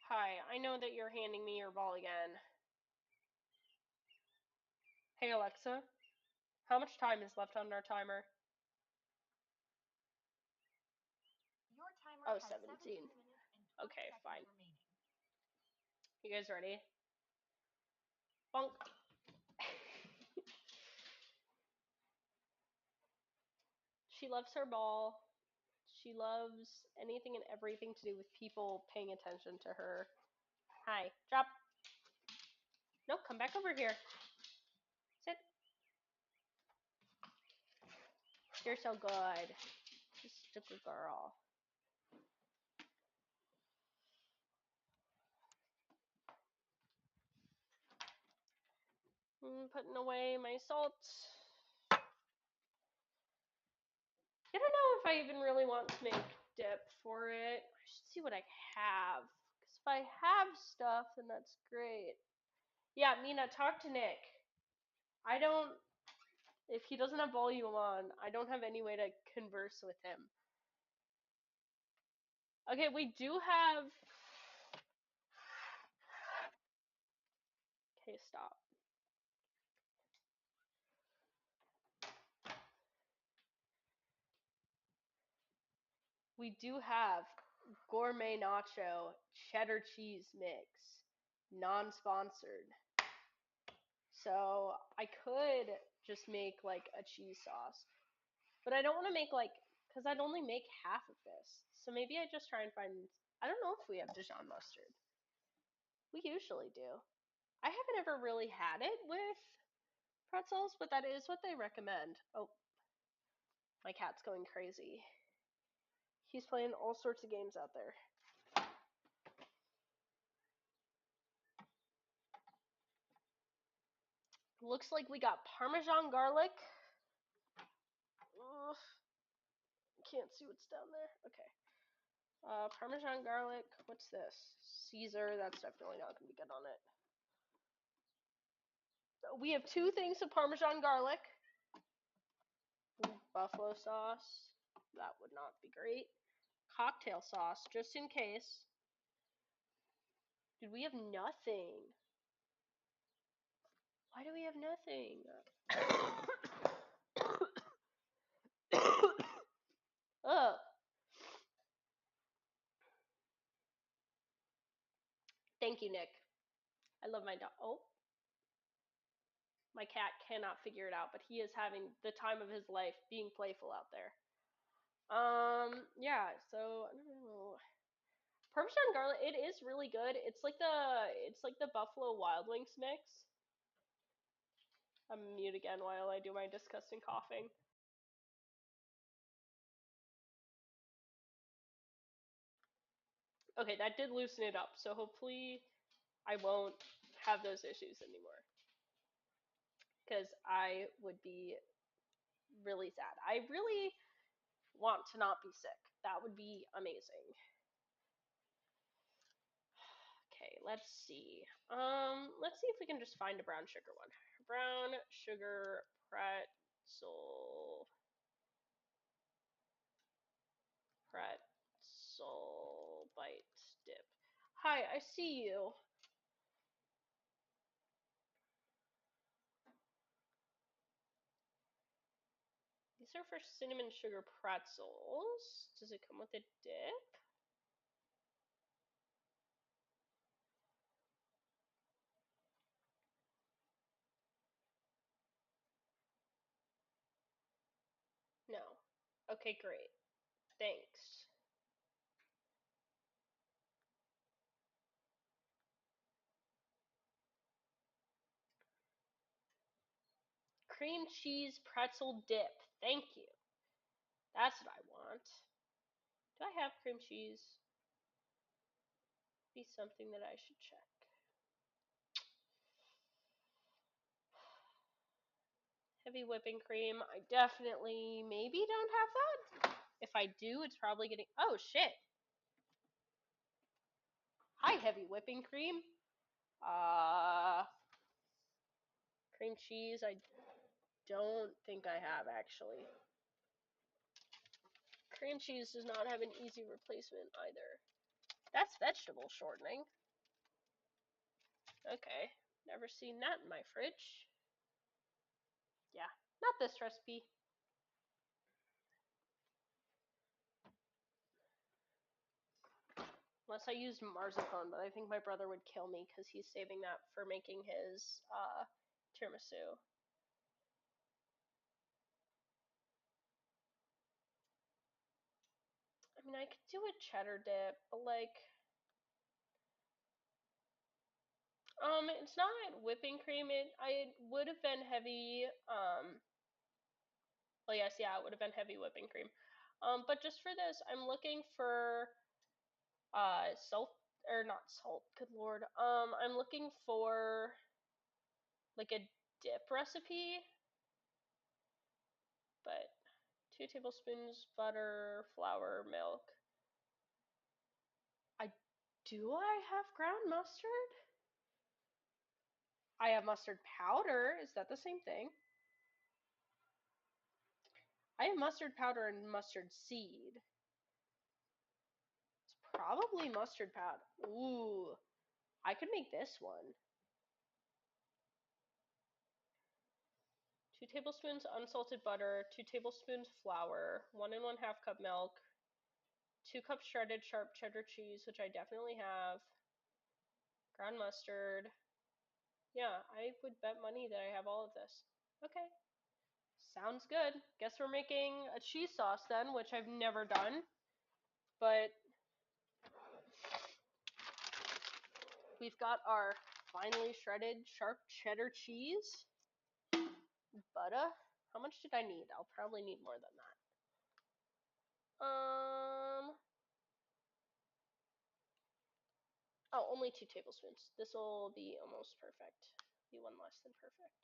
Hi, I know that you're handing me your ball again. Hey Alexa, how much time is left on our timer? Your timer Oh, has 17. 17 minutes and 20 Okay, seconds fine. remaining. You guys ready? Bonk. She loves her ball. She loves anything and everything to do with people paying attention to her. Hi, drop. No, come back over here. Sit. You're so good. Just a good girl. Putting away my salt. I don't know if I even really want to make dip for it. I should see what I have. Because if I have stuff, then that's great. Yeah, Mina, talk to Nick. I don't, if he doesn't have volume on, I don't have any way to converse with him. Okay, we do have. Okay, stop. We do have gourmet nacho cheddar cheese mix, non-sponsored. So I could just make like a cheese sauce, but I don't want to make like, because I'd only make half of this. So maybe I just try and find. I don't know if we have Dijon mustard. We usually do. I haven't ever really had it with pretzels, but that is what they recommend. Oh, my cat's going crazy. He's playing all sorts of games out there. Looks like we got Parmesan garlic. Ugh, can't see what's down there. Okay. Parmesan garlic. What's this? Caesar. That's definitely not going to be good on it. So we have 2 things of Parmesan garlic. Buffalo sauce. That would not be great. Cocktail sauce, just in case. Dude, we have nothing. Why do we have nothing? Ugh. Thank you, Nick. I love my dog. Oh, my cat cannot figure it out, but he is having the time of his life being playful out there. Yeah, so I don't know. Parmesan garlic, it is really good. It's like the Buffalo Wild Wings mix. I'm mute again while I do my disgusting coughing. Okay, that did loosen it up, so hopefully I won't have those issues anymore. Because I would be really sad. I really want to not be sick. That would be amazing. Okay, let's see. Let's see if we can just find a brown sugar one. Brown sugar pretzel bite dip. Hi, I see you. These are for cinnamon sugar pretzels. Does it come with a dip? No. Okay, great. Thanks. Cream cheese pretzel dip. Thank you. That's what I want. Do I have cream cheese? Be something that I should check. Heavy whipping cream. I definitely maybe don't have that. If I do, it's probably getting. Oh shit. high heavy whipping cream. Uh, Cream cheese, I don't think I have actually. Cream cheese does not have an easy replacement either. That's vegetable shortening. Okay, never seen that in my fridge. Yeah, not this recipe. Unless I used marzipan, but I think my brother would kill me because he's saving that for making his tiramisu. I mean, I could do a cheddar dip, but like, it's not whipping cream. It would have been heavy. Well, yes, yeah, it would have been heavy whipping cream. But just for this, I'm looking for salt or not salt. Good lord. I'm looking for like a dip recipe, but 2 tablespoons butter, flour, milk. I I have ground mustard? I have mustard powder. Is that the same thing? I have mustard powder and mustard seed. It's probably mustard powder. Ooh, I could make this one. 2 tablespoons unsalted butter, 2 tablespoons flour, 1 and 1/2 cup milk, 2 cups shredded sharp cheddar cheese, which I definitely have, ground mustard. Yeah, I would bet money that I have all of this. Okay, sounds good. Guess we're making a cheese sauce then, which I've never done, but we've got our finely shredded sharp cheddar cheese. Butter. How much did I need? I'll probably need more than that. Oh, only 2 tablespoons. This will be almost perfect. Be one less than perfect.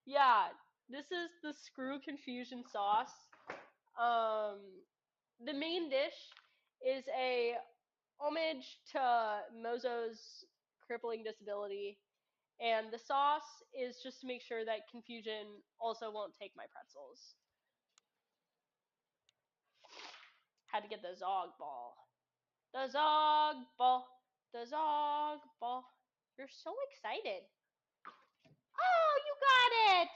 Yeah, this is the screw confusion sauce. Um, the main dish is a homage to Mozo's crippling disability, and the sauce is just to make sure that confusion also won't take my pretzels. Had to get the Zog ball. The Zog ball. The Zog ball. You're so excited. Oh, you got it!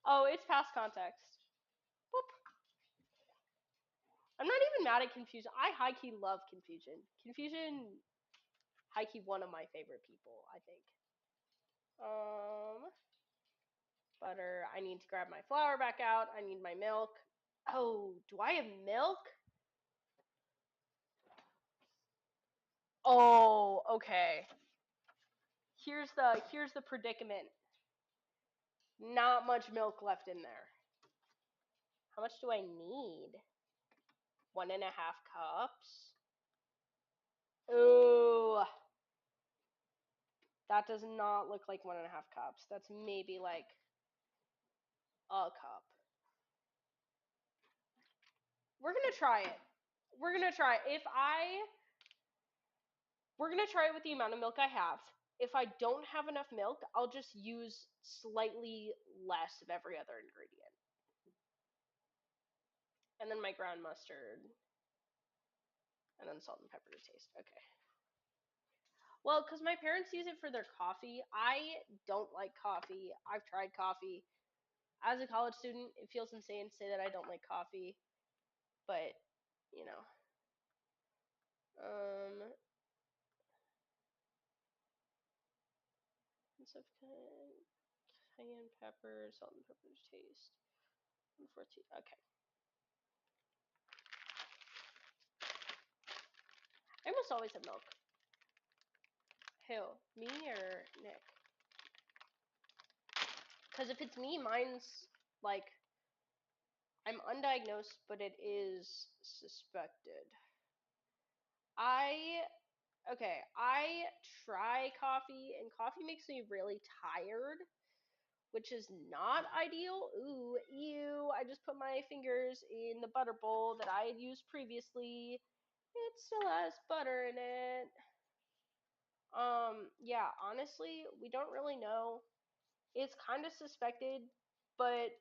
Oh, it's past context. Boop. I'm not even mad at Confusion. I high key love Confusion. Confusion, high key one of my favorite people, I think. Um, Butter. I need to grab my flour back out. I need my milk. Oh, do I have milk? Oh, okay. Here's the predicament. Not much milk left in there. How much do I need? 1.5 cups. Ooh, that does not look like 1.5 cups. That's maybe like a cup. We're gonna try it. We're gonna try it. We're gonna try it with the amount of milk I have. If I don't have enough milk, I'll just use slightly less of every other ingredient. And then my ground mustard, and then salt and pepper to taste. Okay. Well, because my parents use it for their coffee. I don't like coffee. I've tried coffee. As a college student, it feels insane to say that I don't like coffee, but you know. Um, so cayenne pepper, salt and pepper to taste. 114. Okay. I almost always have milk. Who? Me or Nick? Because if it's me, mine's like I'm undiagnosed, but it is suspected. I I try coffee, and coffee makes me really tired. which is not ideal. Ooh, ew, I just put my fingers in the butter bowl that I had used previously. It still has butter in it. Yeah, honestly, we don't really know. It's kind of suspected, but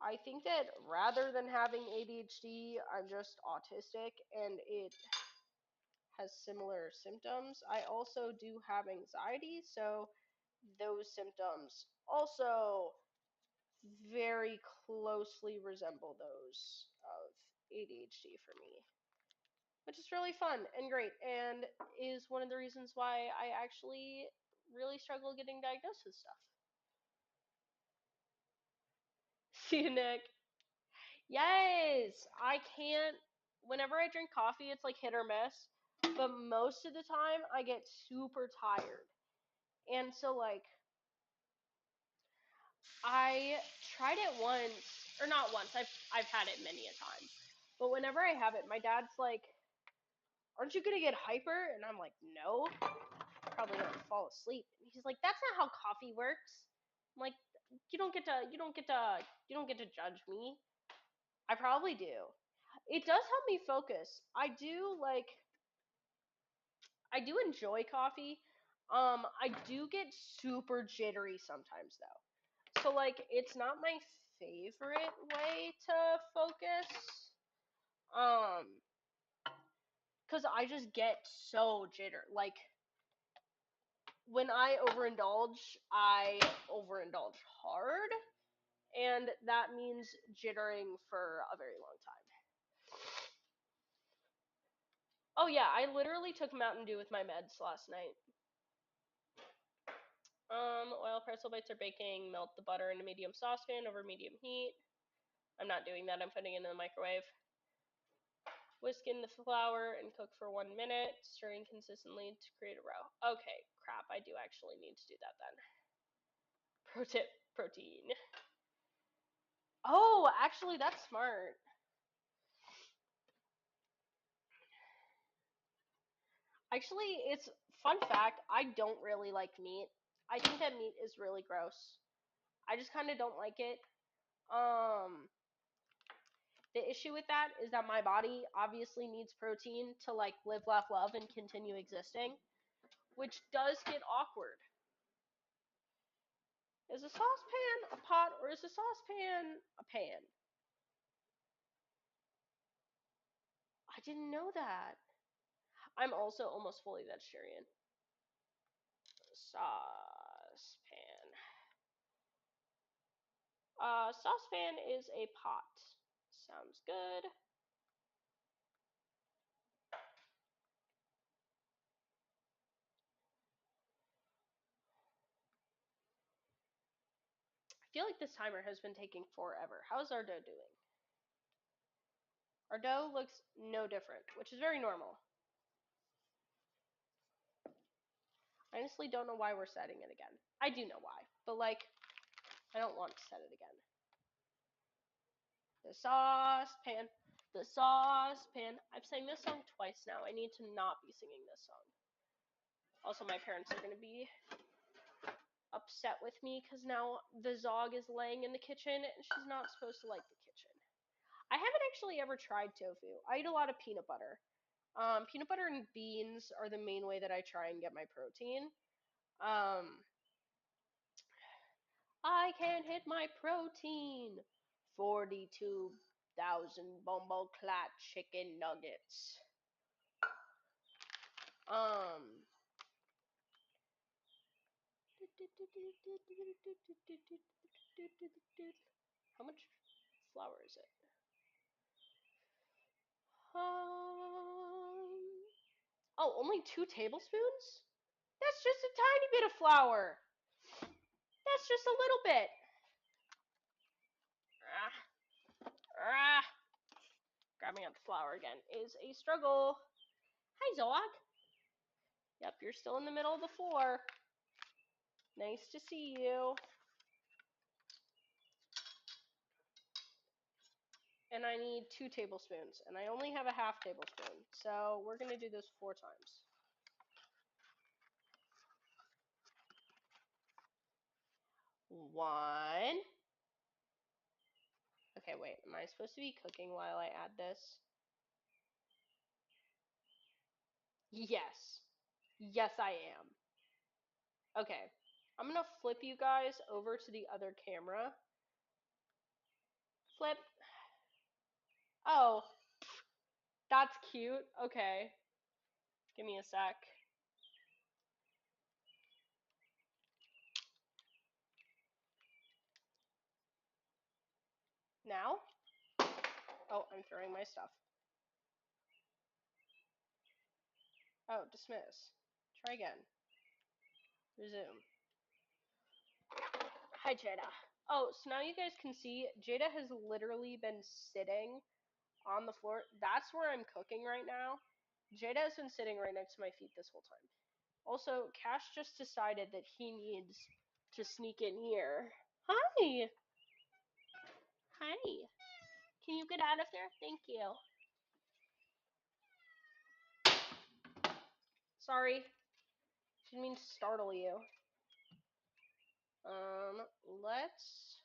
I think that rather than having ADHD, I'm just autistic and it has similar symptoms. I also do have anxiety, so those symptoms also very closely resemble those of ADHD for me, which is really fun and great, and is one of the reasons why I actually really struggle getting diagnosed with stuff. See you, Nick. Yes, I can't. Whenever I drink coffee, it's like hit or miss, but most of the time I get super tired. And so, like, I tried it once, or not once. I've had it many a time. But whenever I have it, my dad's like, "Aren't you gonna get hyper?" And I'm like, "No, probably gonna fall asleep." And he's like, "That's not how coffee works." I'm like, you don't get to judge me." I probably do. It does help me focus. I do enjoy coffee. I do get super jittery sometimes though. So like it's not my favorite way to focus. Um, cuz I just get so jitter. Like when I overindulge hard, and that means jittering for a very long time. Oh yeah, I literally took Mountain Dew with my meds last night. While pretzel bites are baking, melt the butter in a medium saucepan over medium heat. I'm not doing that, I'm putting it in the microwave. Whisk in the flour and cook for 1 minute, stirring consistently to create a roux. Okay, crap, I do actually need to do that then. Pro tip, protein. Oh, actually, that's smart. Actually, it's fun fact, I don't really like meat. I think that meat is really gross. I just kind of don't like it. Um, The issue with that is that my body obviously needs protein to like live, laugh, love, and continue existing, which does get awkward. Is a saucepan a pot or is a saucepan a pan? I didn't know that. I'm also almost fully vegetarian. Saucepan. Saucepan is a pot. Sounds good. I feel like this timer has been taking forever. How's our dough doing? Our dough looks no different, which is very normal. I honestly don't know why we're setting it again. I do know why, but like, I don't want to set it again. The saucepan, the saucepan. I've sang this song twice now. I need to not be singing this song. Also, my parents are going to be upset with me because now the Zog is laying in the kitchen and she's not supposed to like the kitchen. I haven't actually ever tried tofu. I eat a lot of peanut butter. Peanut butter and beans are the main way that I try and get my protein. Um, I can hit my protein. 42,000 Bumble Clat chicken nuggets. Um. How much flour is it? Oh, only 2 tablespoons? That's just a tiny bit of flour. That's just a little bit. Ah, ah. Grabbing up the flour again is a struggle. Hi, Zog. Yep, you're still in the middle of the floor. Nice to see you. And I need 2 tablespoons, and I only have a half tablespoon, so we're going to do this 4 times. 1. Okay, wait. Am I supposed to be cooking while I add this? Yes. Yes, I am. Okay. I'm gonna flip you guys over to the other camera. Flip. Oh, that's cute. Okay. Give me a sec. Now? Oh, I'm throwing my stuff. Oh, dismiss. Try again. Resume. Hi, Jada. Oh, so now you guys can see Jada has literally been sitting on the floor. That's where I'm cooking right now. Jada has been sitting right next to my feet this whole time. Also, Cash just decided that he needs to sneak in here. Hi. Hi. Can you get out of there? Thank you. Sorry. Didn't mean to startle you. Let's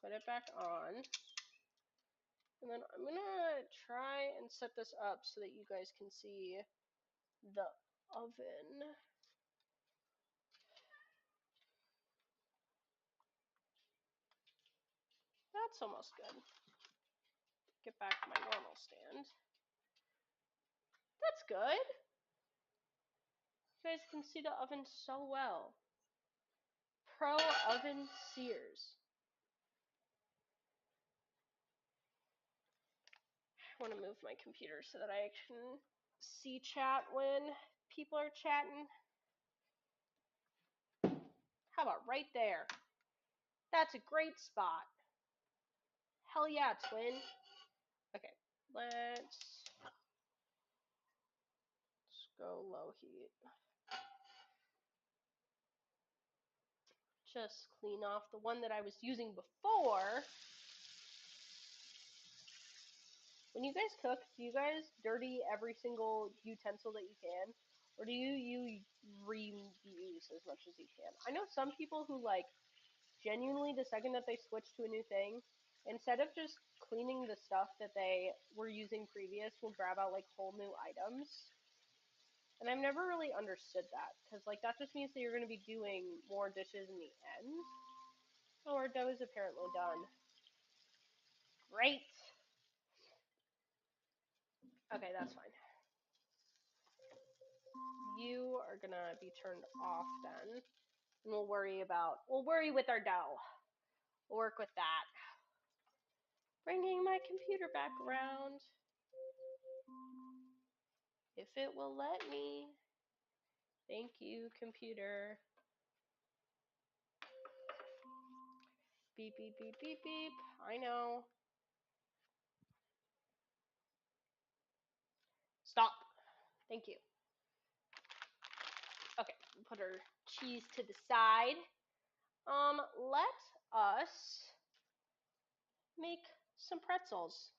put it back on. And then I'm gonna try and set this up so that you guys can see the oven. That's almost good. Get back to my normal stand. That's good. You guys can see the oven so well. Pro Oven Sears. I want to move my computer so that I can see chat when people are chatting. How about right there? That's a great spot. Hell yeah, twin. Okay, let's go low heat. Just clean off the one that I was using before. When you guys cook, do you guys dirty every single utensil that you can? Or do you reuse as much as you can? I know some people who, like, genuinely, the second that they switch to a new thing, instead of just cleaning the stuff that they were using previous, will grab out, like, whole new items. And I've never really understood that, because, like, that just means that you're going to be doing more dishes in the end. Oh, our dough is apparently done. Great! Okay, that's fine. You are gonna be turned off then. And we'll worry with our dough. We'll work with that. Bringing my computer back around. If it will let me. Thank you, computer. Beep, beep, beep, beep, beep. I know. Stop. Thank you. Okay, put our cheese to the side. Let us make some pretzels.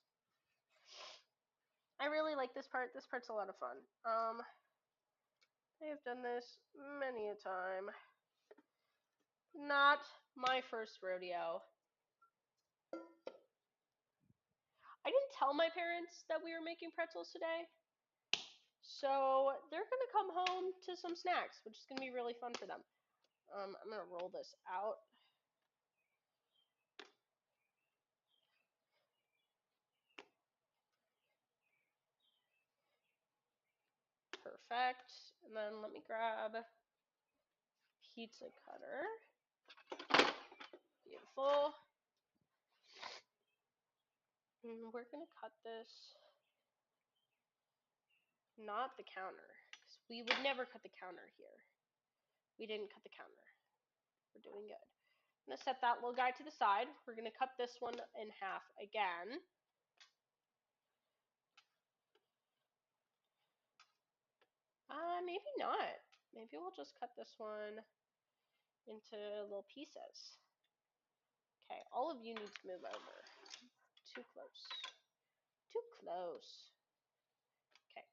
I really like this part. This part's a lot of fun. I have done this many a time. Not my first rodeo. I didn't tell my parents that we were making pretzels today. So they're going to come home to some snacks, which is going to be really fun for them. I'm going to roll this out. Perfect. And then let me grab a pizza cutter. Beautiful. And we're going to cut this, not the counter, because we would never cut the counter here. We didn't cut the counter. We're doing good. I'm going to set that little guy to the side. We're going to cut this one in half again. Maybe not. Maybe we'll just cut this one into little pieces. Okay, all of you need to move over. Too close. Too close. Okay.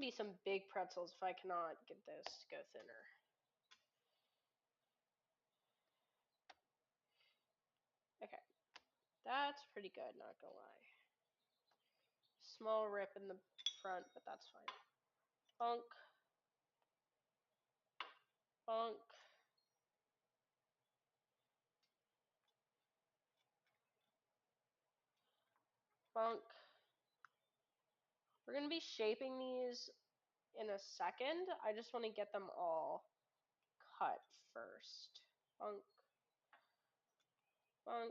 going to be some big pretzels if I cannot get this to go thinner. Okay, that's pretty good, not gonna lie. Small rip in the front, but that's fine. Bonk. Bonk. Bonk. We're going to be shaping these in a second. I just want to get them all cut first. Bonk. Bonk.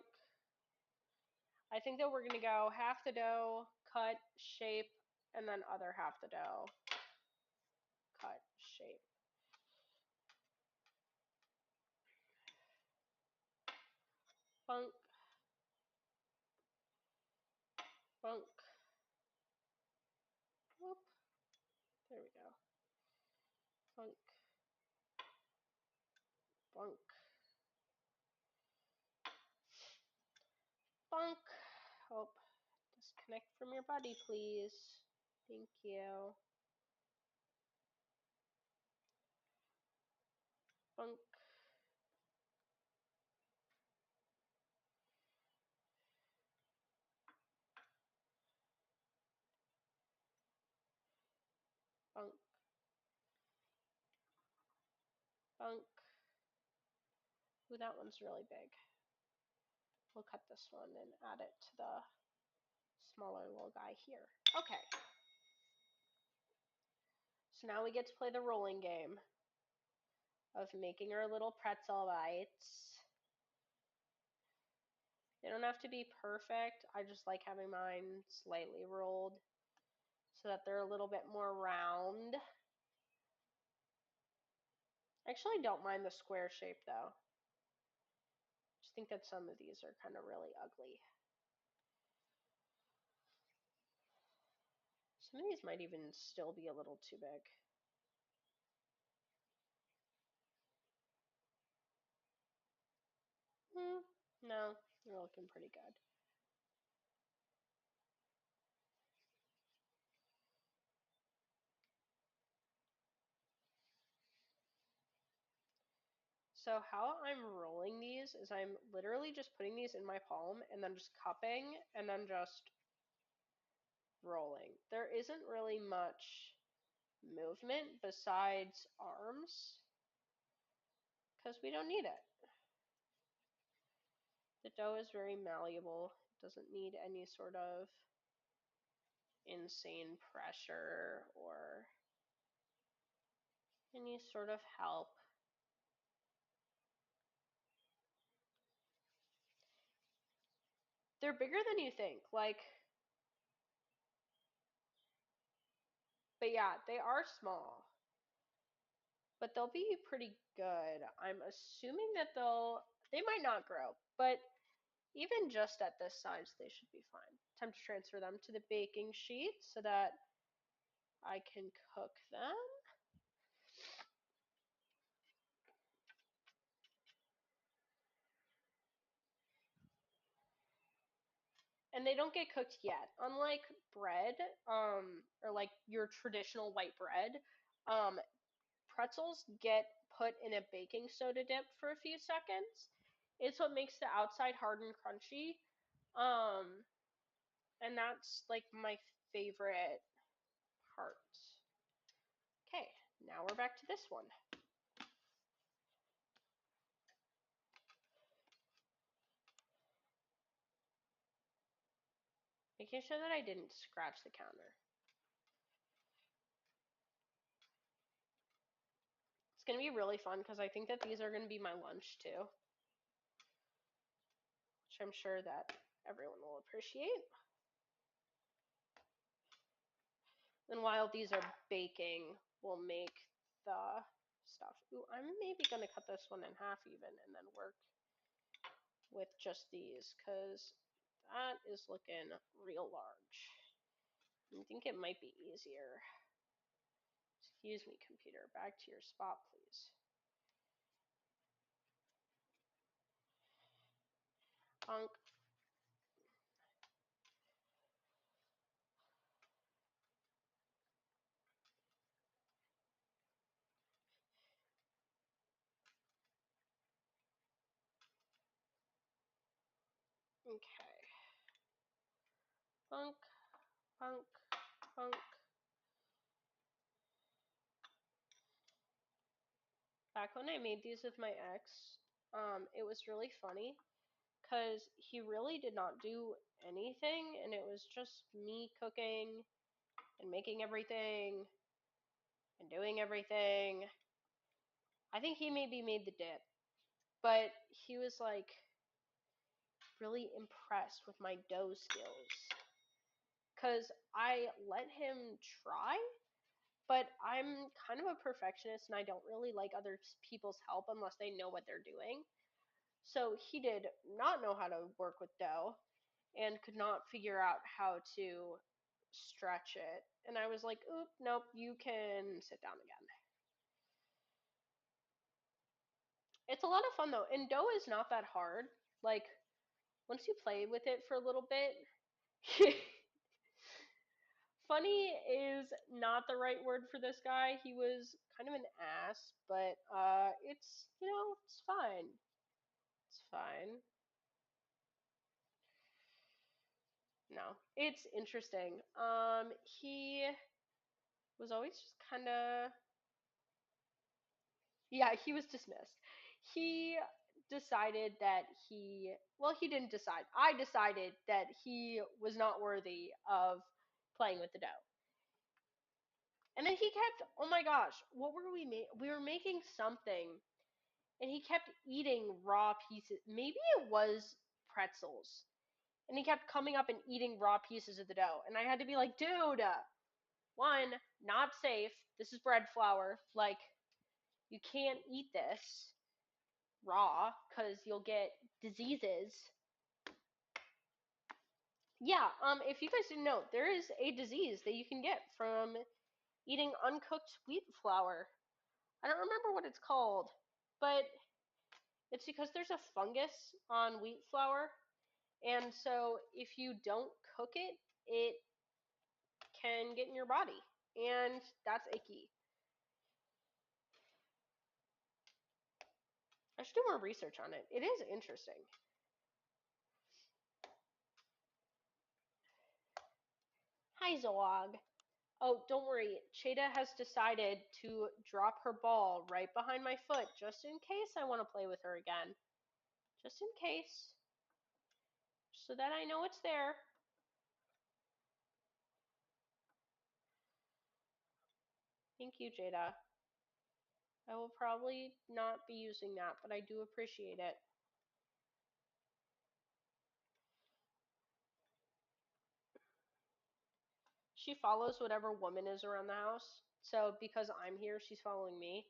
I think that we're going to go half the dough, cut, shape, and then other half the dough, cut, shape. Bonk. Bonk. Whoop. There we go. Bonk. Bonk. Bonk. Oh, disconnect from your body, please. Thank you. Bonk. Bonk. Bonk. Ooh, that one's really big. We'll cut this one and add it to the smaller little guy here. Okay. So now we get to play the rolling game of making our little pretzel bites. They don't have to be perfect. I just like having mine slightly rolled so that they're a little bit more round. I actually don't mind the square shape though. I just think that some of these are kind of really ugly. Some of these might even still be a little too big. No, they're looking pretty good. So how I'm rolling these is I'm literally just putting these in my palm and then just cupping and then just rolling. There isn't really much movement besides arms because we don't need it. The dough is very malleable. It doesn't need any sort of insane pressure or any sort of help. They're bigger than you think. But yeah, they are small. But they'll be pretty good. I'm assuming that they might not grow, but even just at this size, they should be fine. Time to transfer them to the baking sheet so that I can cook them. And they don't get cooked yet. Unlike bread, or like your traditional white bread, pretzels get put in a baking soda dip for a few seconds. It's what makes the outside hard and crunchy. Um, and that's like my favorite part. Okay, now we're back to this one. Making sure that I didn't scratch the counter. It's going to be really fun because I think that these are going to be my lunch too, which I'm sure that everyone will appreciate. And while these are baking, we'll make the stuff. Ooh, I'm maybe going to cut this one in half even and then work with just these because that is looking real large. I think it might be easier. Excuse me, computer. Back to your spot, please. Bonk. Okay. Bunk, bunk, bunk. Back when I made these with my ex, it was really funny because he really did not do anything, and it was just me cooking and making everything and doing everything. I think he maybe made the dip, but he was like really impressed with my dough skills because I let him try, but I'm kind of a perfectionist and I don't really like other people's help unless they know what they're doing. So he did not know how to work with dough and could not figure out how to stretch it. And I was like, oop, nope, you can sit down again. It's a lot of fun though, and dough is not that hard. Like, once you play with it for a little bit, funny is not the right word for this guy. He was kind of an ass, but it's, it's fine. It's fine. No, it's interesting. He was always just kind of, yeah, he was dismissed. He decided that well, he didn't decide. I decided that he was not worthy of playing with the dough. And then he kept, oh my gosh, what were we were making something and he kept eating raw pieces. Maybe it was pretzels. And he kept coming up and eating raw pieces of the dough. And I had to be like, dude, one, not safe. This is bread flour. Like, you can't eat this raw because you'll get diseases. Yeah, if you guys didn't know, there is a disease that you can get from eating uncooked wheat flour. I don't remember what it's called, but it's because there's a fungus on wheat flour, and so if you don't cook it, it can get in your body, and that's icky. I should do more research on it. It is interesting. Hi, Zoog. Oh, don't worry. Cheta has decided to drop her ball right behind my foot just in case I want to play with her again. Just in case. So that I know it's there. Thank you, Jada. I will probably not be using that, but I do appreciate it. She follows whatever woman is around the house. So because I'm here, she's following me.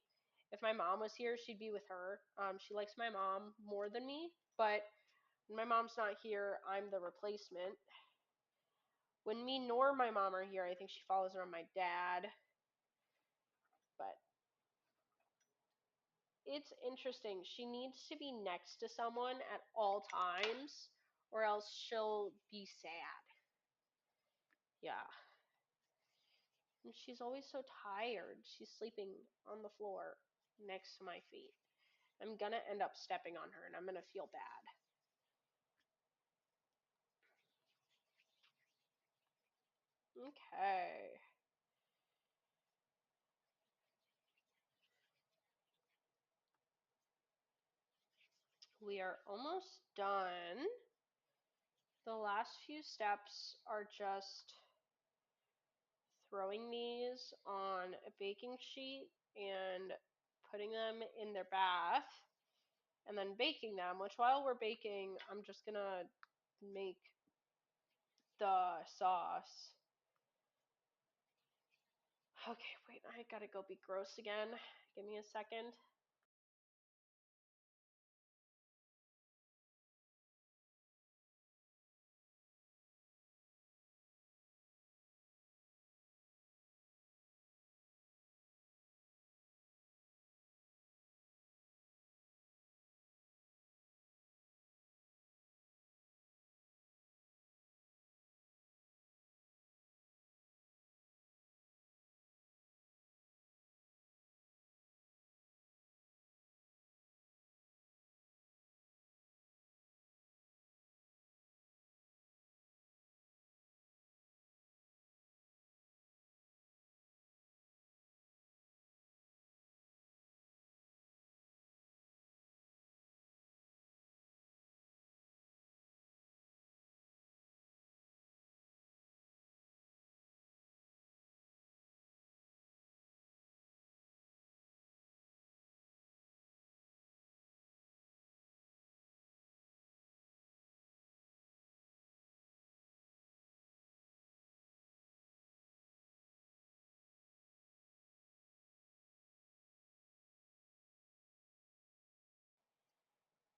If my mom was here, she'd be with her. She likes my mom more than me, but when my mom's not here, I'm the replacement. When me nor my mom are here, I think she follows around my dad. But it's interesting. She needs to be next to someone at all times, or else she'll be sad. Yeah. And she's always so tired. She's sleeping on the floor next to my feet. I'm gonna end up stepping on her and I'm gonna feel bad. Okay. We are almost done. The last few steps are just throwing these on a baking sheet and putting them in their bath and then baking them, which while we're baking, I'm just gonna make the sauce. Okay, wait, I gotta go be gross again. Give me a second.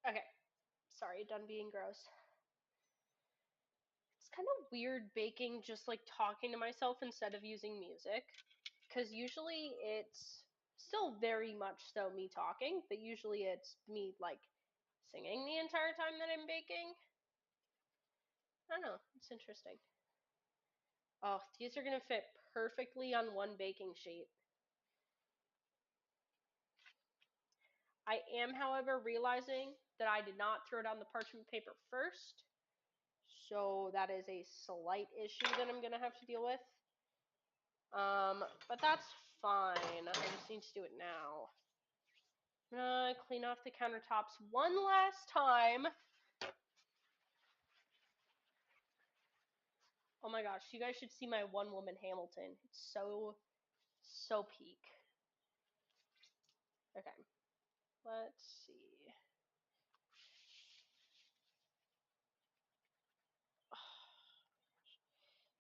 Okay, sorry, done being gross. It's kind of weird baking just like talking to myself instead of using music. Because usually it's still very much so me talking, but usually it's me like singing the entire time that I'm baking. I don't know, it's interesting. Oh, these are gonna fit perfectly on one baking sheet. I am, however, realizing that I did not throw down the parchment paper first, so that is a slight issue that I'm gonna have to deal with. But that's fine. I just need to do it now. I'm gonna clean off the countertops one last time. Oh my gosh, you guys should see my one woman Hamilton. It's so peak. Okay, let's see.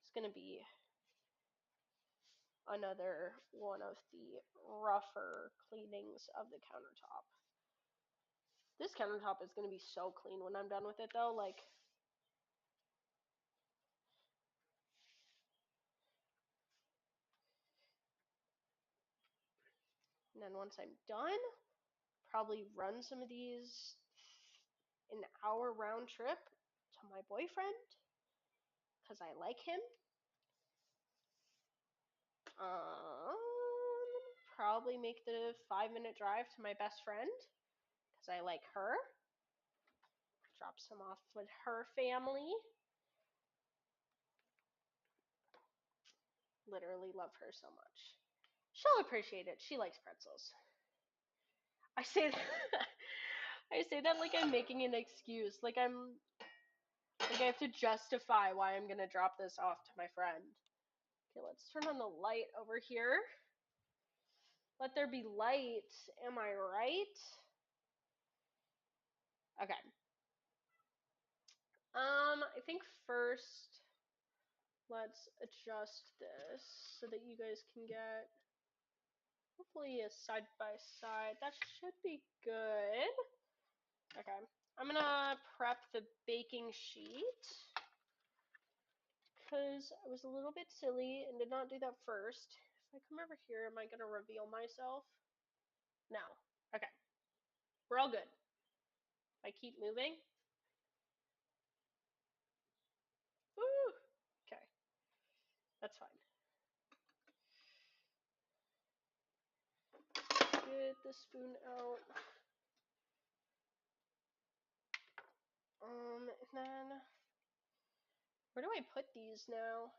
It's gonna be another one of the rougher cleanings of the countertop. This countertop is gonna be so clean when I'm done with it though, like. And then once I'm done, probably run some of these an hour round trip to my boyfriend because I like him. Um, Probably make the 5-minute drive to my best friend because I like her. Drop some off with her family. Literally love her so much. She'll appreciate it. She likes pretzels. I say that I say that like I'm making an excuse. Like I have to justify why I'm gonna drop this off to my friend. Okay, let's turn on the light over here. Let there be light. Am I right? Okay. I think first let's adjust this so that you guys can get hopefully a side by side. That should be good. Okay. I'm gonna prep the baking sheet because I was a little bit silly and did not do that first. If I come over here, am I gonna reveal myself? No. Okay. We're all good. If I keep moving. Woo! Okay. That's fine. Get the spoon out. And then where do I put these now?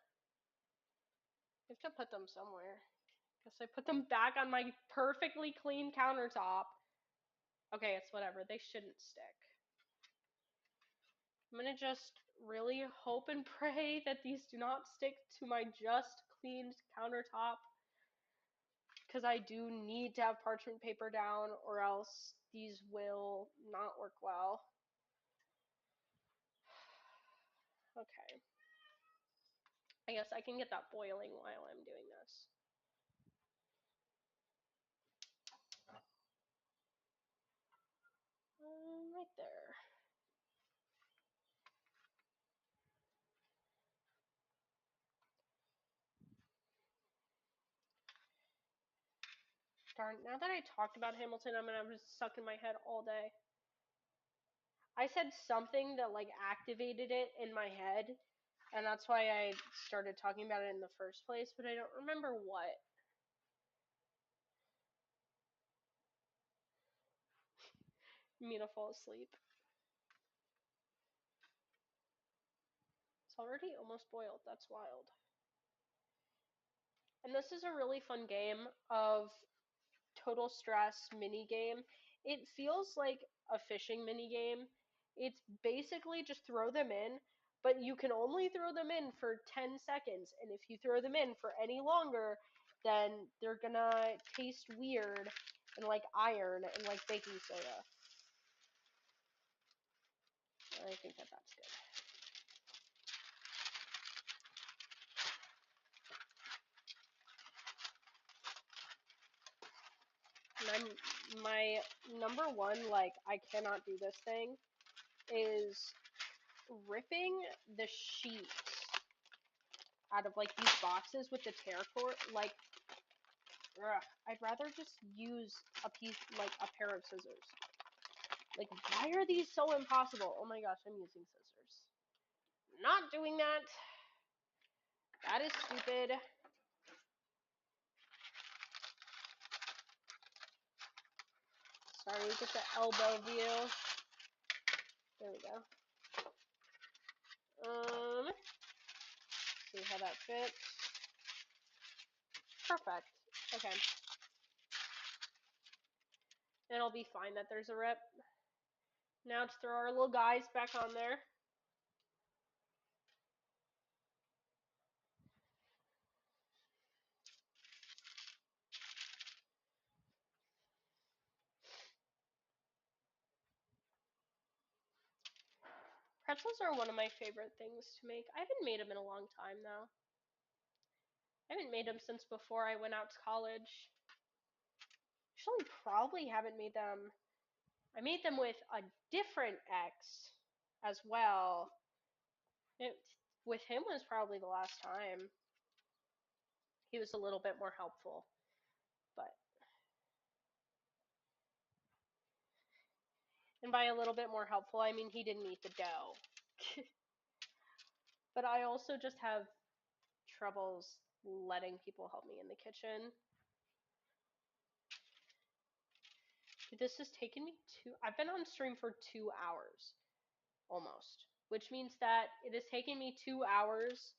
I have to put them somewhere. Guess I put them back on my perfectly clean countertop. Okay, it's whatever. They shouldn't stick. I'm gonna just really hope and pray that these do not stick to my just cleaned countertop. Because I do need to have parchment paper down or else these will not work well. Okay. I guess I can get that boiling while I'm doing this. Right there. Darn, now that I talked about Hamilton, I'm gonna be stuck in my head all day. I said something that like activated it in my head, and that's why I started talking about it in the first place, but I don't remember what. Me to fall asleep. It's already almost boiled. That's wild. And this is a really fun game of total stress mini game. It feels like a fishing mini game. It's basically just throw them in, but you can only throw them in for 10 seconds. And if you throw them in for any longer, then they're gonna taste weird and like iron and like baking soda. I think that that's good. And I'm my number one, like, I cannot do this thing is ripping the sheets out of like these boxes with the tear cord. Like, ugh, I'd rather just use a piece, like a pair of scissors. Like, why are these so impossible? Oh my gosh, I'm using scissors. Not doing that. That is stupid. Sorry, get the elbow view. There we go. See how that fits. Perfect. Okay. And it'll be fine that there's a rip. Now to throw our little guys back on there. Pretzels are one of my favorite things to make. I haven't made them in a long time though. I haven't made them since before I went out to college. Actually, probably haven't made them. I made them with a different ex as well. With him was probably the last time. He was a little bit more helpful, but and by a little bit more helpful, I mean he didn't eat the dough. But I also just have troubles letting people help me in the kitchen. This has taken me I've been on stream for 2 hours almost, which means that it has taken me 2 hours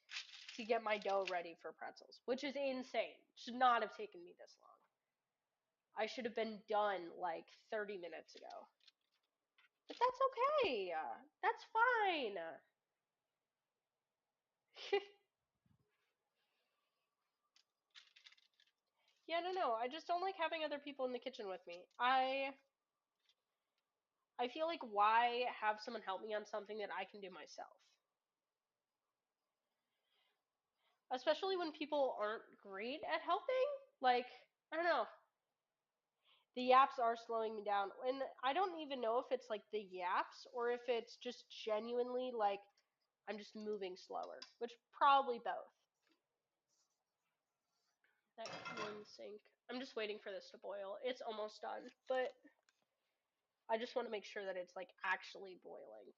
to get my dough ready for pretzels, which is insane. Should not have taken me this long. I should have been done like 30 minutes ago. But that's okay. That's fine. Yeah, no. I just don't like having other people in the kitchen with me. I feel like why have someone help me on something that I can do myself? Especially when people aren't great at helping. Like, I don't know. The yaps are slowing me down. And I don't even know if it's like the yaps or if it's just genuinely like I'm just moving slower, which probably both. That one sink. I'm just waiting for this to boil. It's almost done, but I just want to make sure that it's like actually boiling.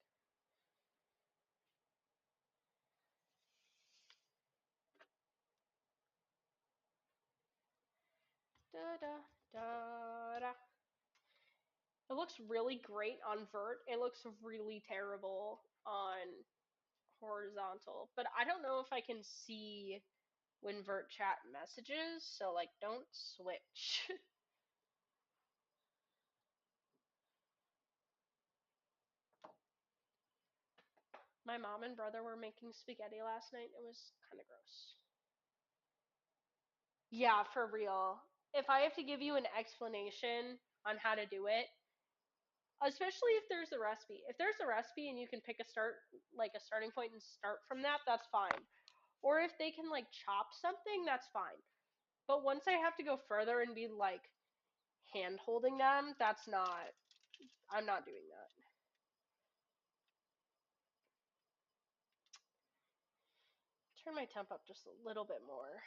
Da da da da. It looks really great on vert. It looks really terrible on horizontal, but I don't know if I can see when vert chat messages, so like don't switch. My mom and brother were making spaghetti last night. It was kind of gross. Yeah, for real. If I have to give you an explanation on how to do it, especially if there's a recipe. If there's a recipe and you can pick a starting point and start from that, that's fine. Or if they can like chop something, that's fine. But once I have to go further and be like hand holding them, I'm not doing that. Turn my temp up just a little bit more.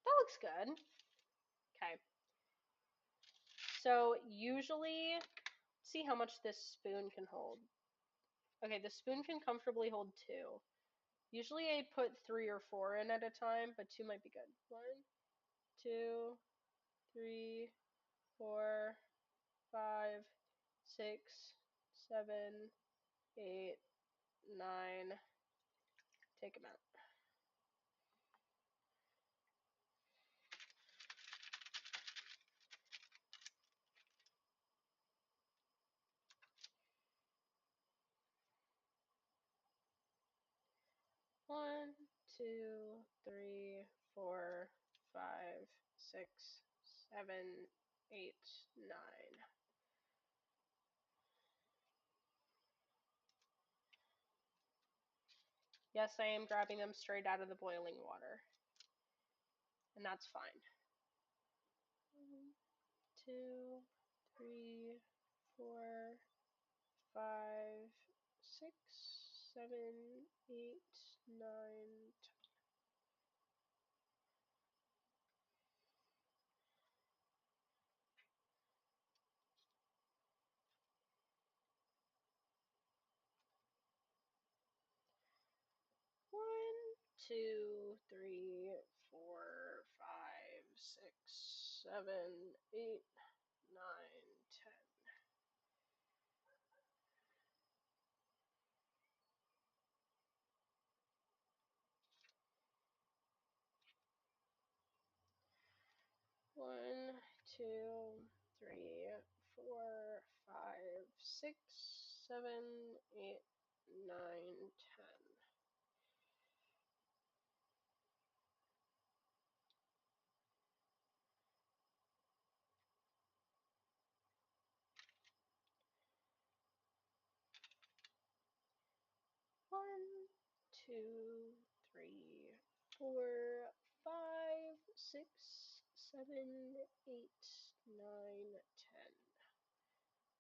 That looks good. Okay. So usually, see how much this spoon can hold. Okay, the spoon can comfortably hold 2. Usually I put 3 or 4 in at a time, but 2 might be good. 1, 2, 3, 4, 5, 6, 7, 8, 9. Take them out. One, 2, 3, 4, 5, 6, 7, 8, 9. Yes, I am grabbing them straight out of the boiling water. And that's fine. 2, 3, 4, 5, 6, 7, 8, 9, 10. 1, 2, 3, 4, 5, 6, 7, 8, 9, 10. 1, 2, 3, 4, 5, 6, 7, 8, 9, 10. 1, 2, 3, 4, 5, 6, 7, 8, 9, 10.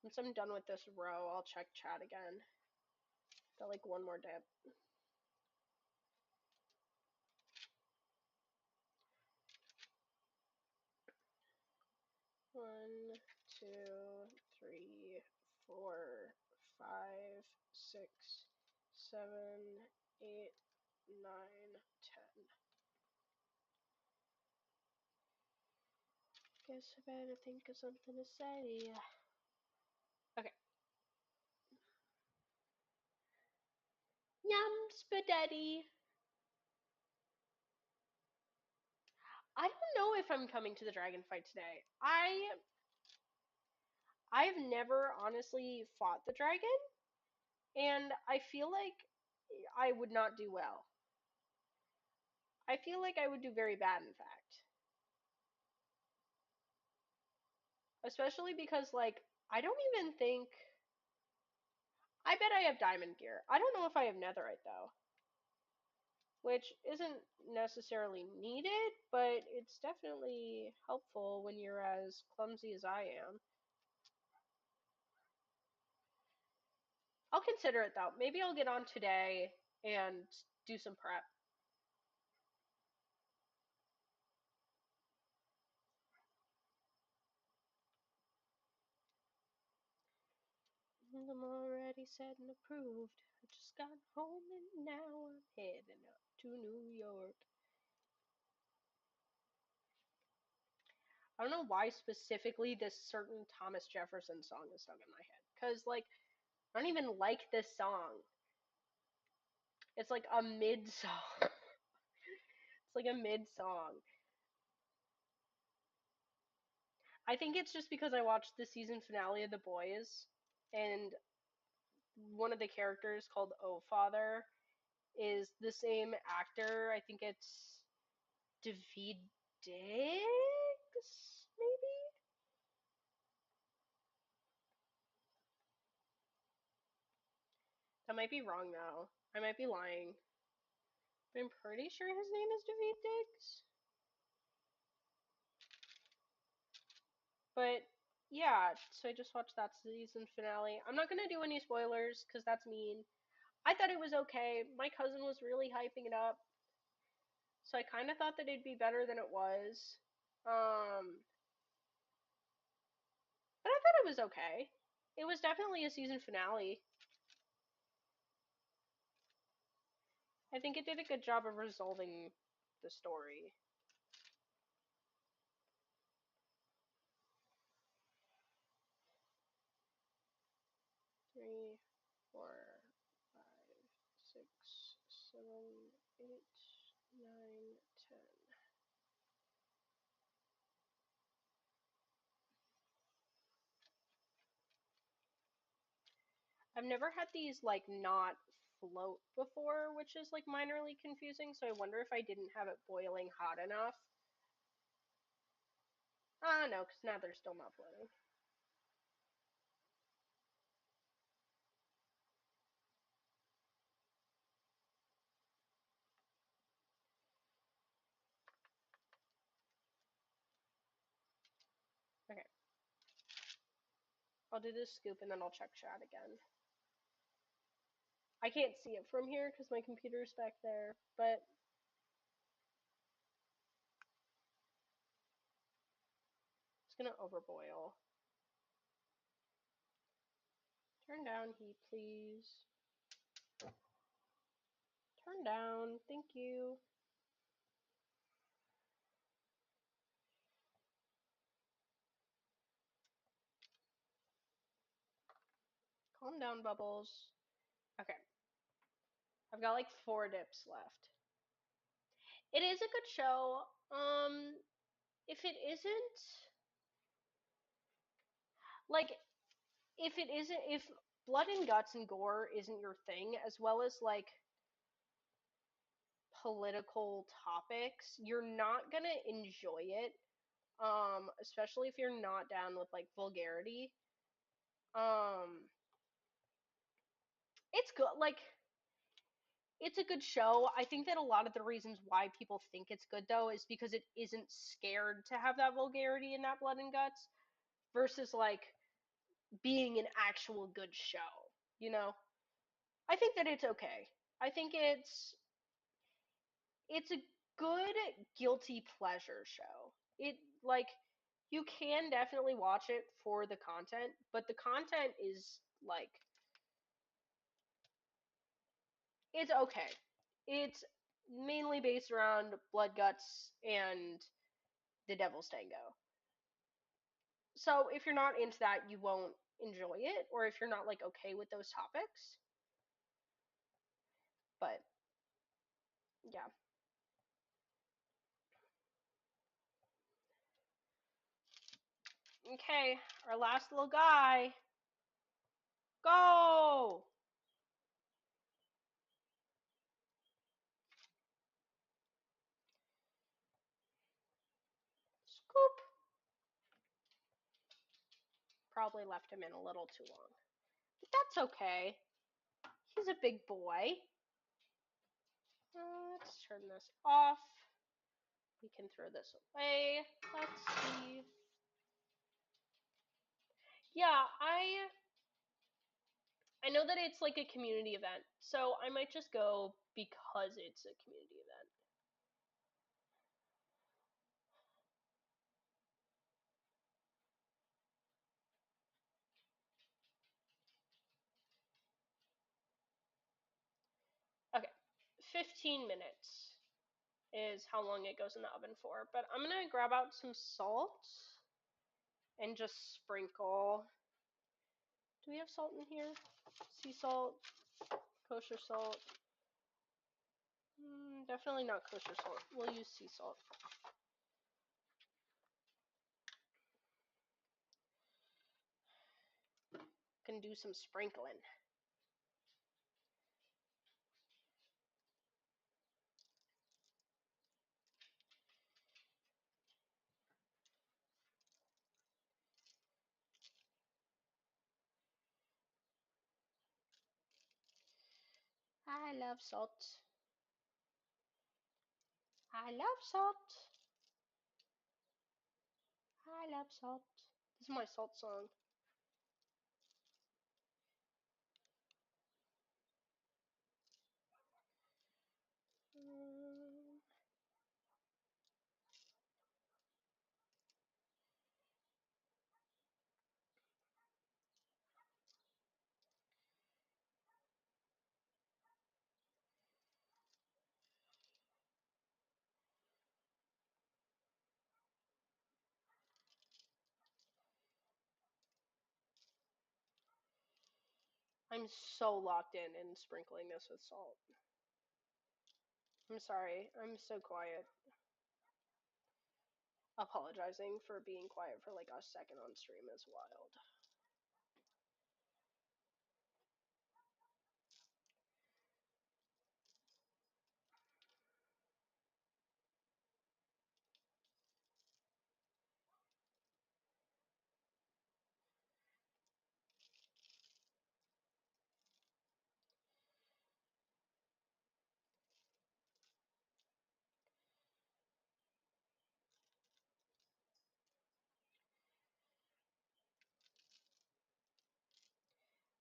Once I'm done with this row, I'll check chat again. Got like one more dip. 1, 2, 3, 4, 5, 6, 7, 8, 9, 10. Guess I better think of something to say. Okay. Yum spaghetti. I don't know if I'm coming to the dragon fight today. I've never honestly fought the dragon, and I feel like I would not do well. I feel like I would do very bad, in fact. Especially because, like, I don't even think. I bet I have diamond gear. I don't know if I have netherite, though. Which isn't necessarily needed, but it's definitely helpful when you're as clumsy as I am. I'll consider it, though. Maybe I'll get on today and do some prep. I'm already said and approved. I just got home and now I'm heading up to New York. I don't know why specifically this certain Thomas Jefferson song is stuck in my head. Because, like, I don't even like this song. It's like a mid song. It's like a mid song. I think it's just because I watched the season finale of The Boys, and one of the characters called O Father is the same actor. I think it's David Diggs, maybe? That might be wrong though. I might be lying. But I'm pretty sure his name is David Diggs. But yeah, so I just watched that season finale. I'm not gonna do any spoilers because that's mean. I thought it was okay. My cousin was really hyping it up, so I kind of thought that it'd be better than it was. But I thought it was okay. It was definitely a season finale. I think it did a good job of resolving the story. Three, 4, 5, 6, 7, 8, 9, 10. I've never had these like not float before, which is like minorly confusing, so I wonder if I didn't have it boiling hot enough. Ah, no, because now they're still not floating. Okay. I'll do this scoop and then I'll check chat again. I can't see it from here because my computer's back there, but it's gonna overboil. Turn down heat, please. Turn down, thank you. Calm down, Bubbles. Okay. I've got like 4 dips left. It is a good show. If it isn't, like, if blood and guts and gore isn't your thing, as well as like political topics, you're not gonna enjoy it. Especially if you're not down with like vulgarity. Um, it's good. Like, it's a good show. I think that a lot of the reasons why people think it's good though is because it isn't scared to have that vulgarity and that blood and guts versus like being an actual good show, you know? I think that it's okay. I think it's a good guilty pleasure show. It like you can definitely watch it for the content, but the content is like it's okay. It's mainly based around blood guts and the devil's tango. So if you're not into that, you won't enjoy it, or if you're not like okay with those topics. But yeah. Okay, our last little guy. Go! Scoop. Probably left him in a little too long. But that's okay. He's a big boy. Let's turn this off. We can throw this away. Let's see. Yeah, I know that it's like a community event, so I might just go because it's a community event. Okay, 15 minutes is how long it goes in the oven for. But I'm gonna grab out some salt and just sprinkle. Do we have salt in here? Sea salt, kosher salt. Definitely not kosher salt. We'll use sea salt. Can do some sprinkling. I love salt. I love salt. I love salt. This is my salt song. I'm so locked in sprinkling this with salt. I'm sorry. I'm so quiet. Apologizing for being quiet for like a second on stream is wild.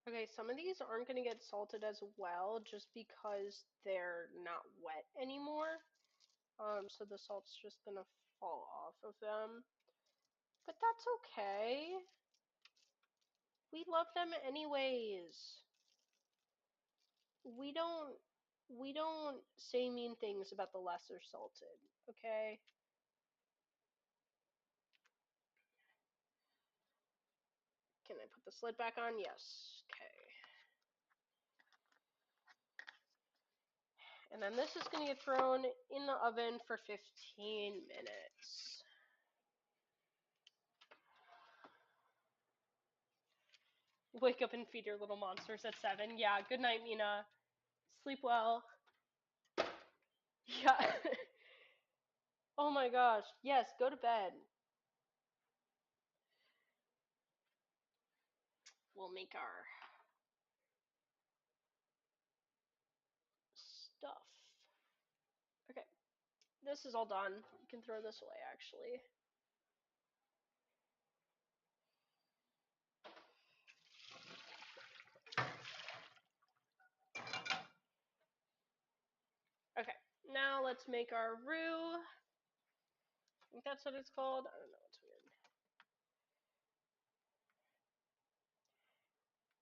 Okay, some of these aren't going to get salted as well just because they're not wet anymore. So the salt's just going to fall off of them. But that's okay. We love them anyways. We don't we don't say mean things about the lesser salted, okay? Can I put the lid back on? Yes. Okay. And then this is going to get thrown in the oven for 15 minutes. Wake up and feed your little monsters at 7. Yeah, good night, Mina. Sleep well. Yeah. Oh my gosh. Yes, go to bed. We'll make our stuff. Okay. This is all done. You can throw this away, actually. Okay. Now let's make our roux. I think that's what it's called. I don't know. It's weird.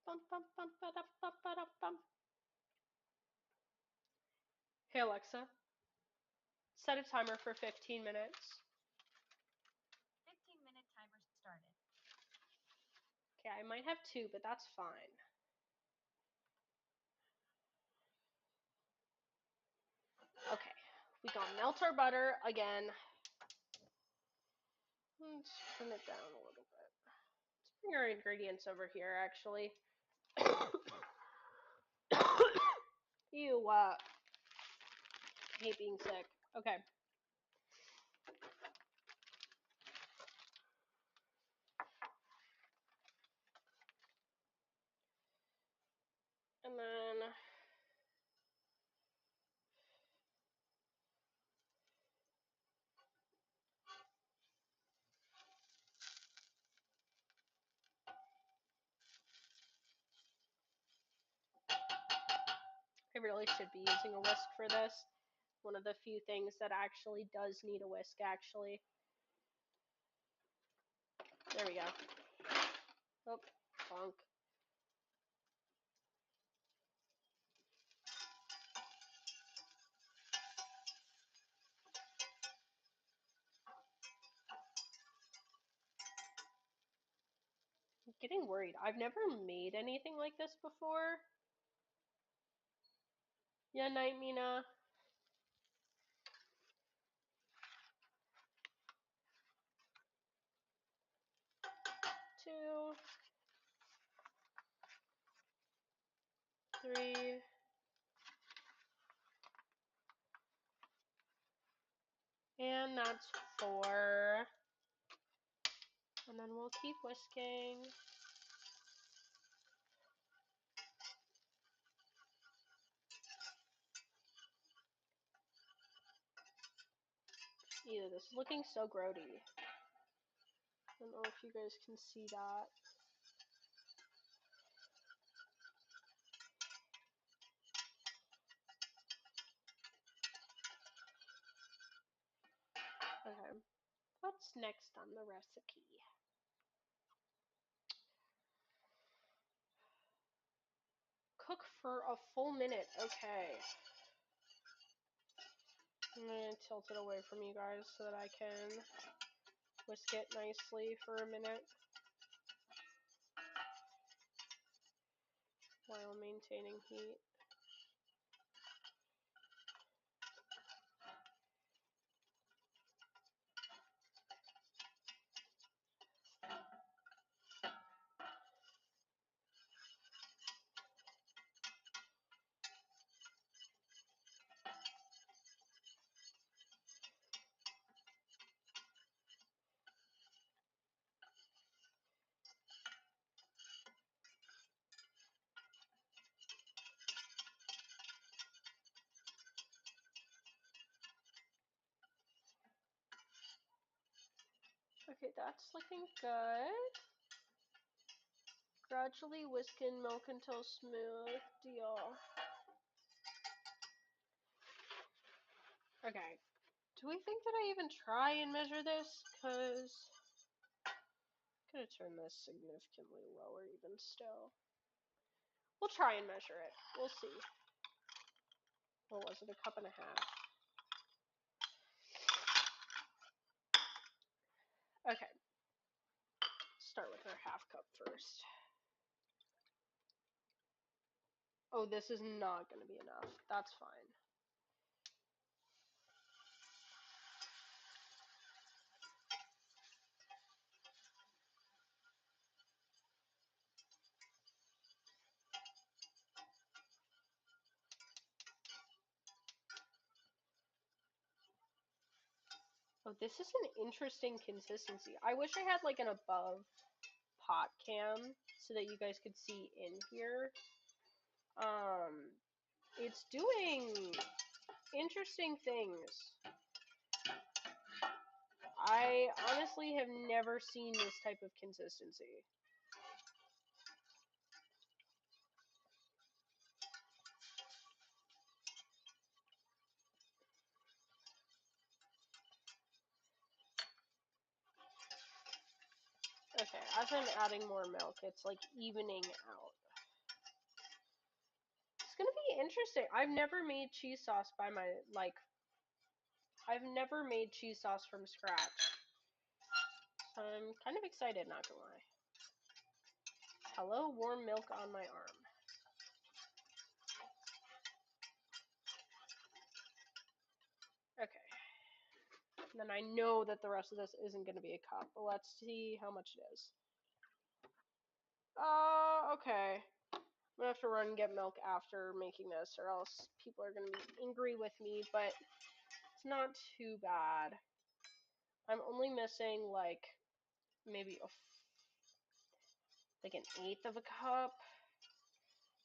Bum, bum, bum, ba-da, ba-da, bum. Hey Alexa, set a timer for 15 minutes. 15-minute timer started. Okay, I might have 2, but that's fine. Okay, we gonna melt our butter again. Let's turn it down a little bit. Let's bring our ingredients over here, actually. Ew, I hate being sick. Okay. And then I really should be using a whisk for this. One of the few things that actually does need a whisk, actually. There we go. Oh, bonk. I'm getting worried. I've never made anything like this before. Yeah, night, Mina. 2, 3, and that's 4. And then we'll keep whisking. Ew, this is looking so grody. I don't know if you guys can see that. Okay, what's next on the recipe? Cook for a full minute. Okay. I'm gonna tilt it away from you guys so that I can whisk it nicely for a minute while maintaining heat. Okay, that's looking good. Gradually whisk in milk until smooth. Deal. Okay. Do we think that I even try and measure this? Because I'm going to turn this significantly lower even still. We'll try and measure it. We'll see. What was it? A cup and a half. Okay. Start with our half cup first. Oh, this is not going to be enough. That's fine. Oh, this is an interesting consistency. I wish I had like an above pot cam so that you guys could see in here. It's doing interesting things. I honestly have never seen this type of consistency. Okay, as I'm adding more milk, it's like evening out. It's gonna be interesting. I've never made cheese sauce I've never made cheese sauce from scratch. So I'm kind of excited, not gonna lie. Hello, warm milk on my arm. Okay. And then I know that the rest of this isn't gonna be a cup, but let's see how much it is. Okay. I'm gonna have to run and get milk after making this, or else people are gonna be angry with me, but it's not too bad. I'm only missing like maybe like an eighth of a cup,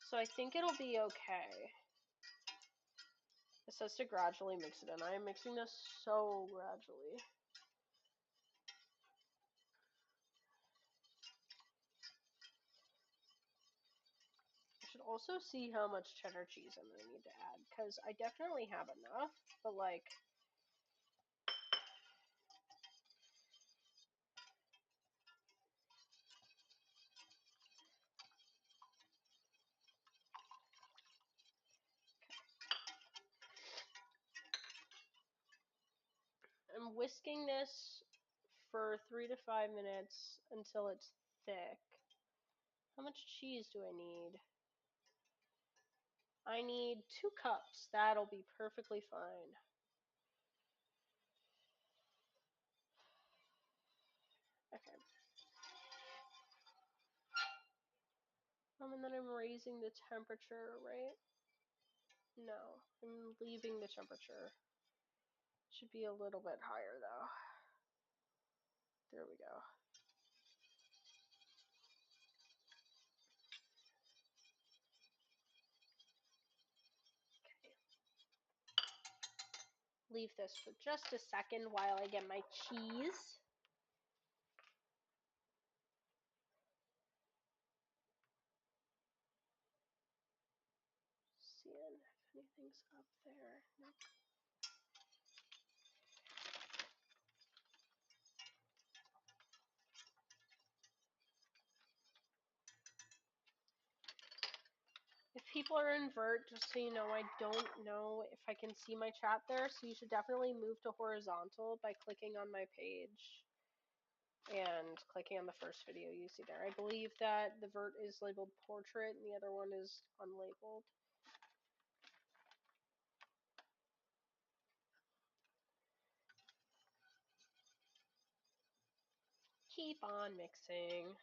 so I think it'll be okay. It says to gradually mix it in. I am mixing this so gradually. I should also see how much cheddar cheese I'm gonna need to add, because I definitely have enough, but like, I'm whisking this for 3 to 5 minutes until it's thick. How much cheese do I need? I need 2 cups. That'll be perfectly fine. Okay. And then I'm raising the temperature, right? No, I'm leaving the temperature. Should be a little bit higher though. There we go. Okay. Leave this for just a second while I get my cheese. Seeing if anything's up there. Nope. If people are invert, just so you know, I don't know if I can see my chat there, so you should definitely move to horizontal by clicking on my page and clicking on the first video you see there. I believe that the vert is labeled portrait and the other one is unlabeled. Keep on mixing.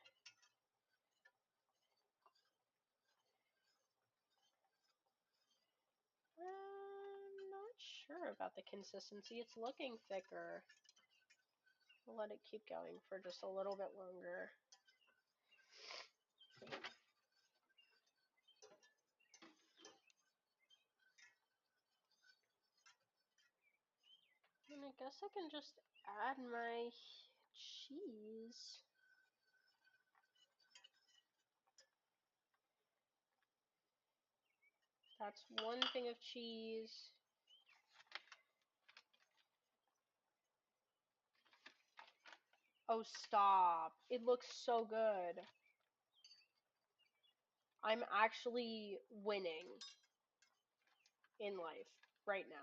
I'm not sure about the consistency. It's looking thicker. We'll let it keep going for just a little bit longer. And I guess I can just add my cheese. That's one thing of cheese. Oh, stop. It looks so good. I'm actually winning in life right now.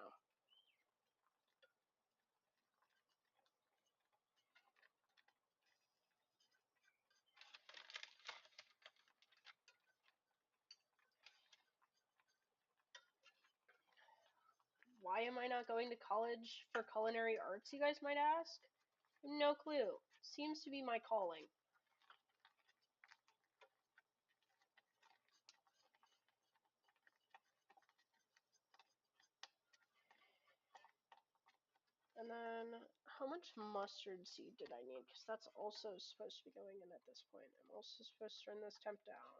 Why am I not going to college for culinary arts, you guys might ask? No clue. Seems to be my calling. And then, how much mustard seed did I need? Because that's also supposed to be going in at this point. I'm also supposed to turn this temp down.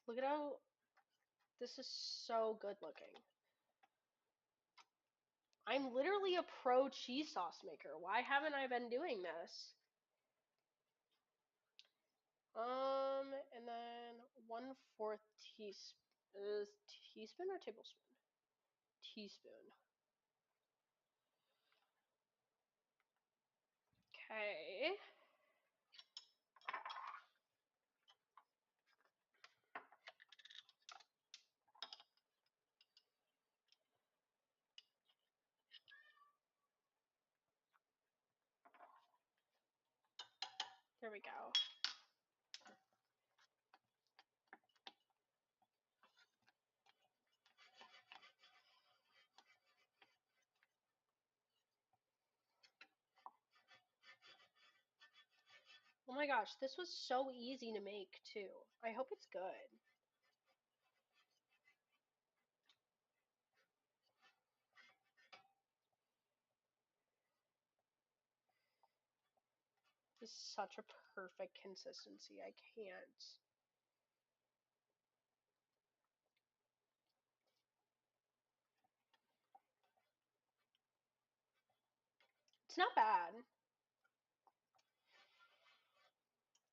Look at how this is so good looking. I'm literally a pro cheese sauce maker. Why haven't I been doing this? And then 1/4 teaspoon. Is teaspoon or tablespoon? Teaspoon. Okay. There we go. Oh my gosh, this was so easy to make too. I hope it's good. This is such a perfect consistency. I can't. It's not bad.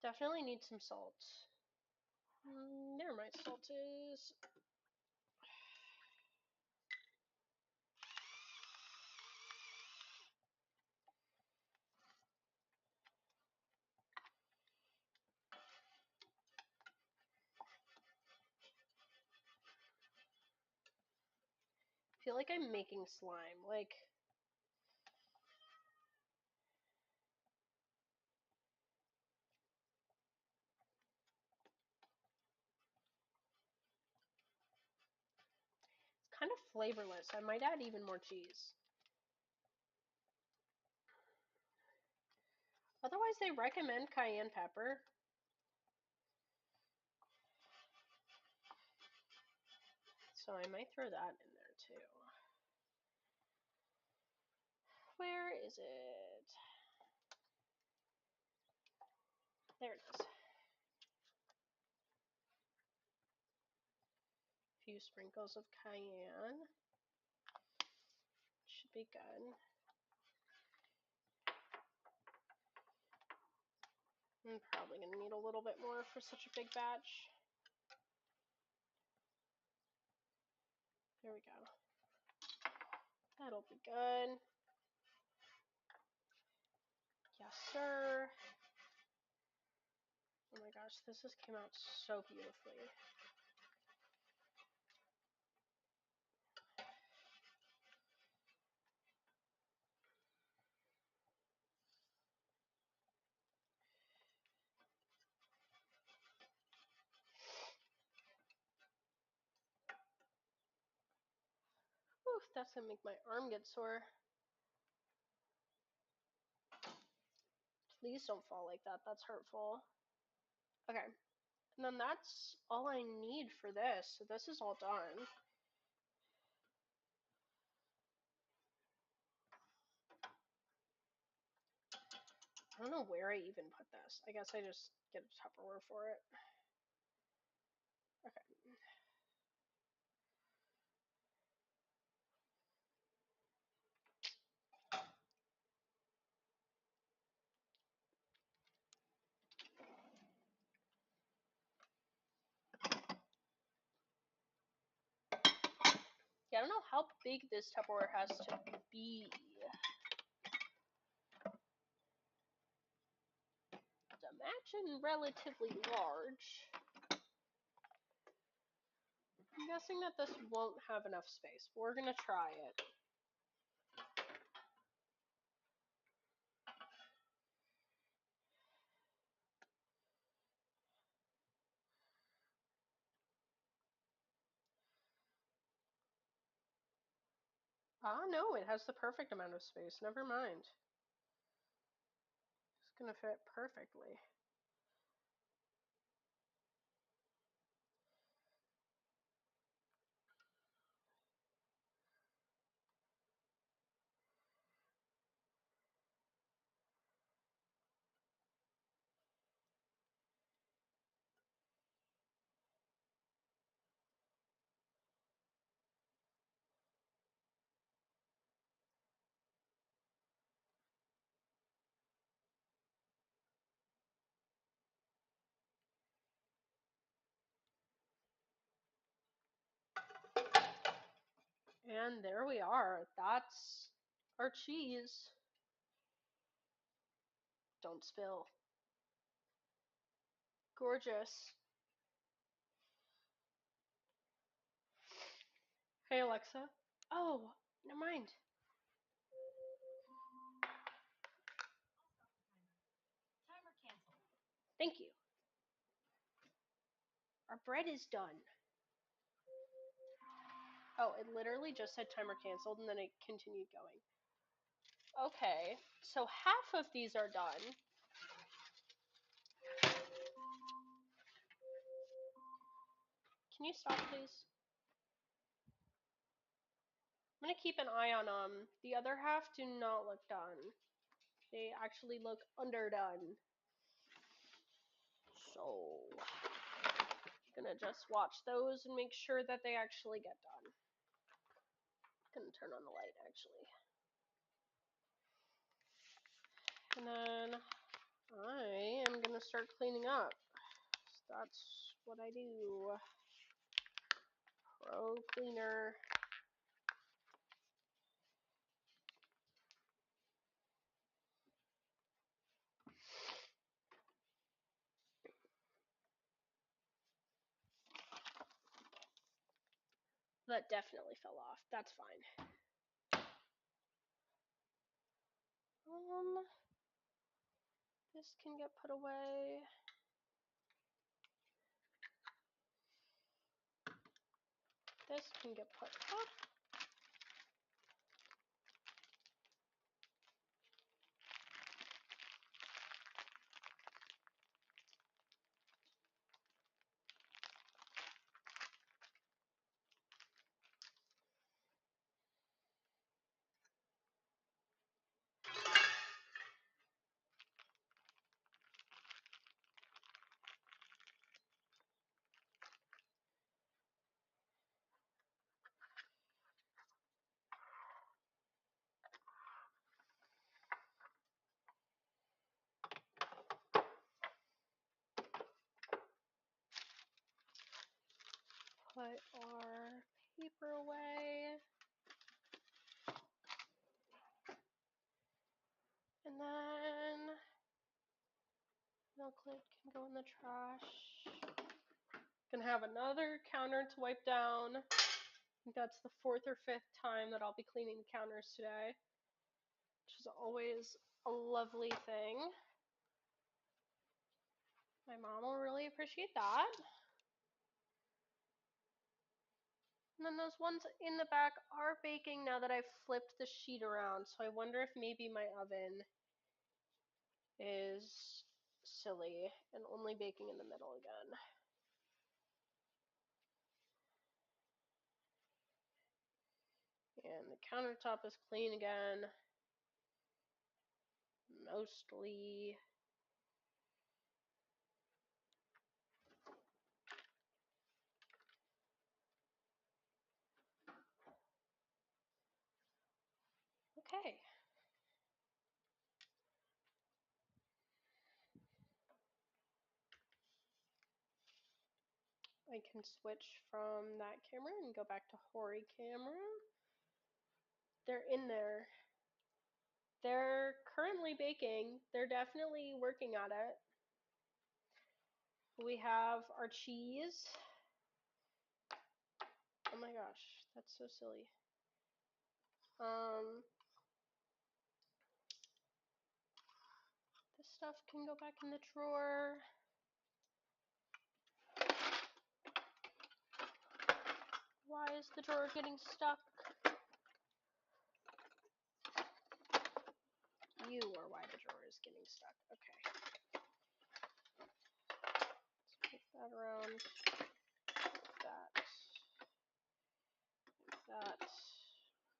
Definitely need some salt. There my salt is. I feel like I'm making slime. Like, it's kind of flavorless. I might add even more cheese. Otherwise, they recommend cayenne pepper. So I might throw that in there too. Where is it? There it is. A few sprinkles of cayenne. Should be good. I'm probably going to need a little bit more for such a big batch. There we go. That'll be good. Yes, sir. Oh my gosh, this just came out so beautifully. Whew, that's going to make my arm get sore. Please don't fall like that. That's hurtful. Okay. And then that's all I need for this. So this is all done. I don't know where I even put this. I guess I just get a Tupperware for it. Okay. I don't know how big this Tupperware has to be. Imagine relatively large. I'm guessing that this won't have enough space, but we're gonna try it. Ah, no, it has the perfect amount of space. Never mind. It's gonna fit perfectly. And there we are. That's our cheese. Don't spill. Gorgeous. Hey, Alexa. Oh, never mind. Timer canceled. Thank you. Our bread is done. Oh, it literally just said timer canceled and then it continued going. Okay, so half of these are done. Can you stop, please? I'm gonna keep an eye on them. The other half do not look done. They actually look underdone. So, I'm gonna just watch those and make sure that they actually get done. I'm gonna turn on the light, actually. And then I am gonna start cleaning up. That's what I do. Pro cleaner. That definitely fell off. That's fine. This can get put away. This can get put up. Put our paper away. And then milk lid can go in the trash. Gonna have another counter to wipe down. I think that's the 4th or 5th time that I'll be cleaning the counters today, which is always a lovely thing. My mom will really appreciate that. And then those ones in the back are baking now that I've flipped the sheet around, so I wonder if maybe my oven is silly and only baking in the middle again. And the countertop is clean again. Mostly. Okay. I I can switch from that camera and go back to Hori camera. They're in there. They're currently baking. They're definitely working at it. We have our cheese. Oh my gosh, that's so silly. This stuff can go back in the drawer. Why is the drawer getting stuck? You are why the drawer is getting stuck. Okay. Let's move that around. That. That.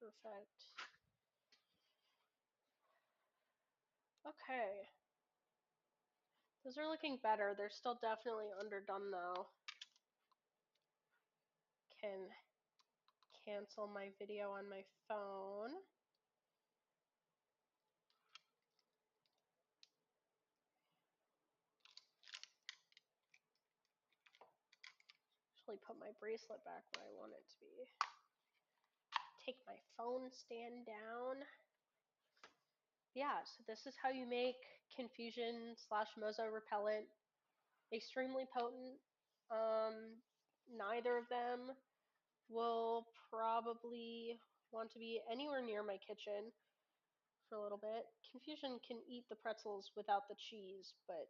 Perfect. Okay. Those are looking better. They're still definitely underdone though. Can cancel my video on my phone. Actually put my bracelet back where I want it to be. Take my phone stand down. Yeah, so this is how you make confusion / mozo repellent. Extremely potent. Neither of them will probably want to be anywhere near my kitchen for a little bit. Confusion can eat the pretzels without the cheese, but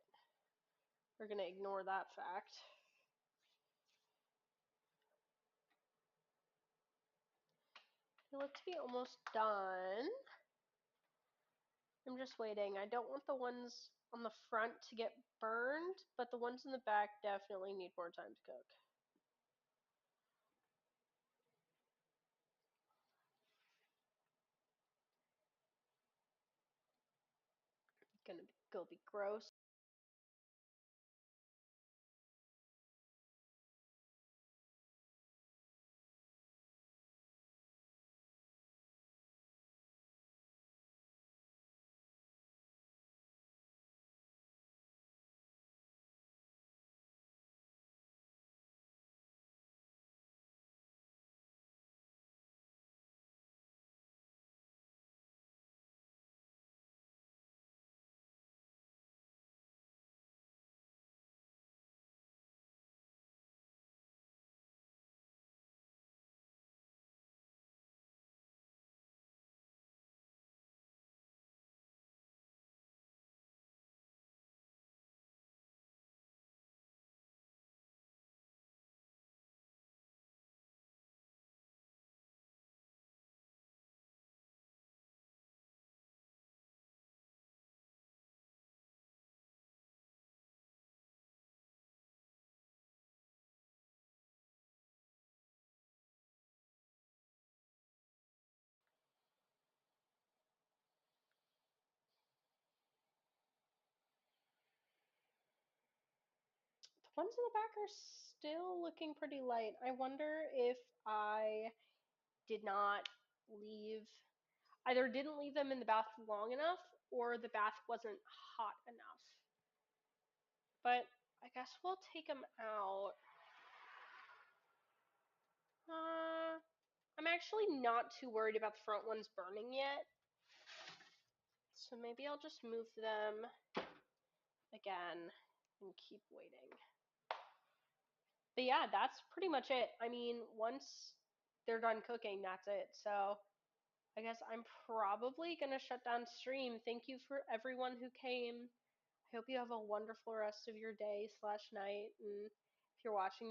we're going to ignore that fact. They look to be almost done. I'm just waiting. I don't want the ones on the front to get burned, but the ones in the back definitely need more time to cook. Gonna go be gross. The ones in the back are still looking pretty light. I wonder if I did not leave, either didn't leave them in the bath long enough or the bath wasn't hot enough. But I guess we'll take them out. I'm actually not too worried about the front ones burning yet. So maybe I'll just move them again and keep waiting. But yeah, that's pretty much it. I mean, once they're done cooking, that's it. So I guess I'm probably going to shut down stream. Thank you for everyone who came. I hope you have a wonderful rest of your day / night. And if you're watching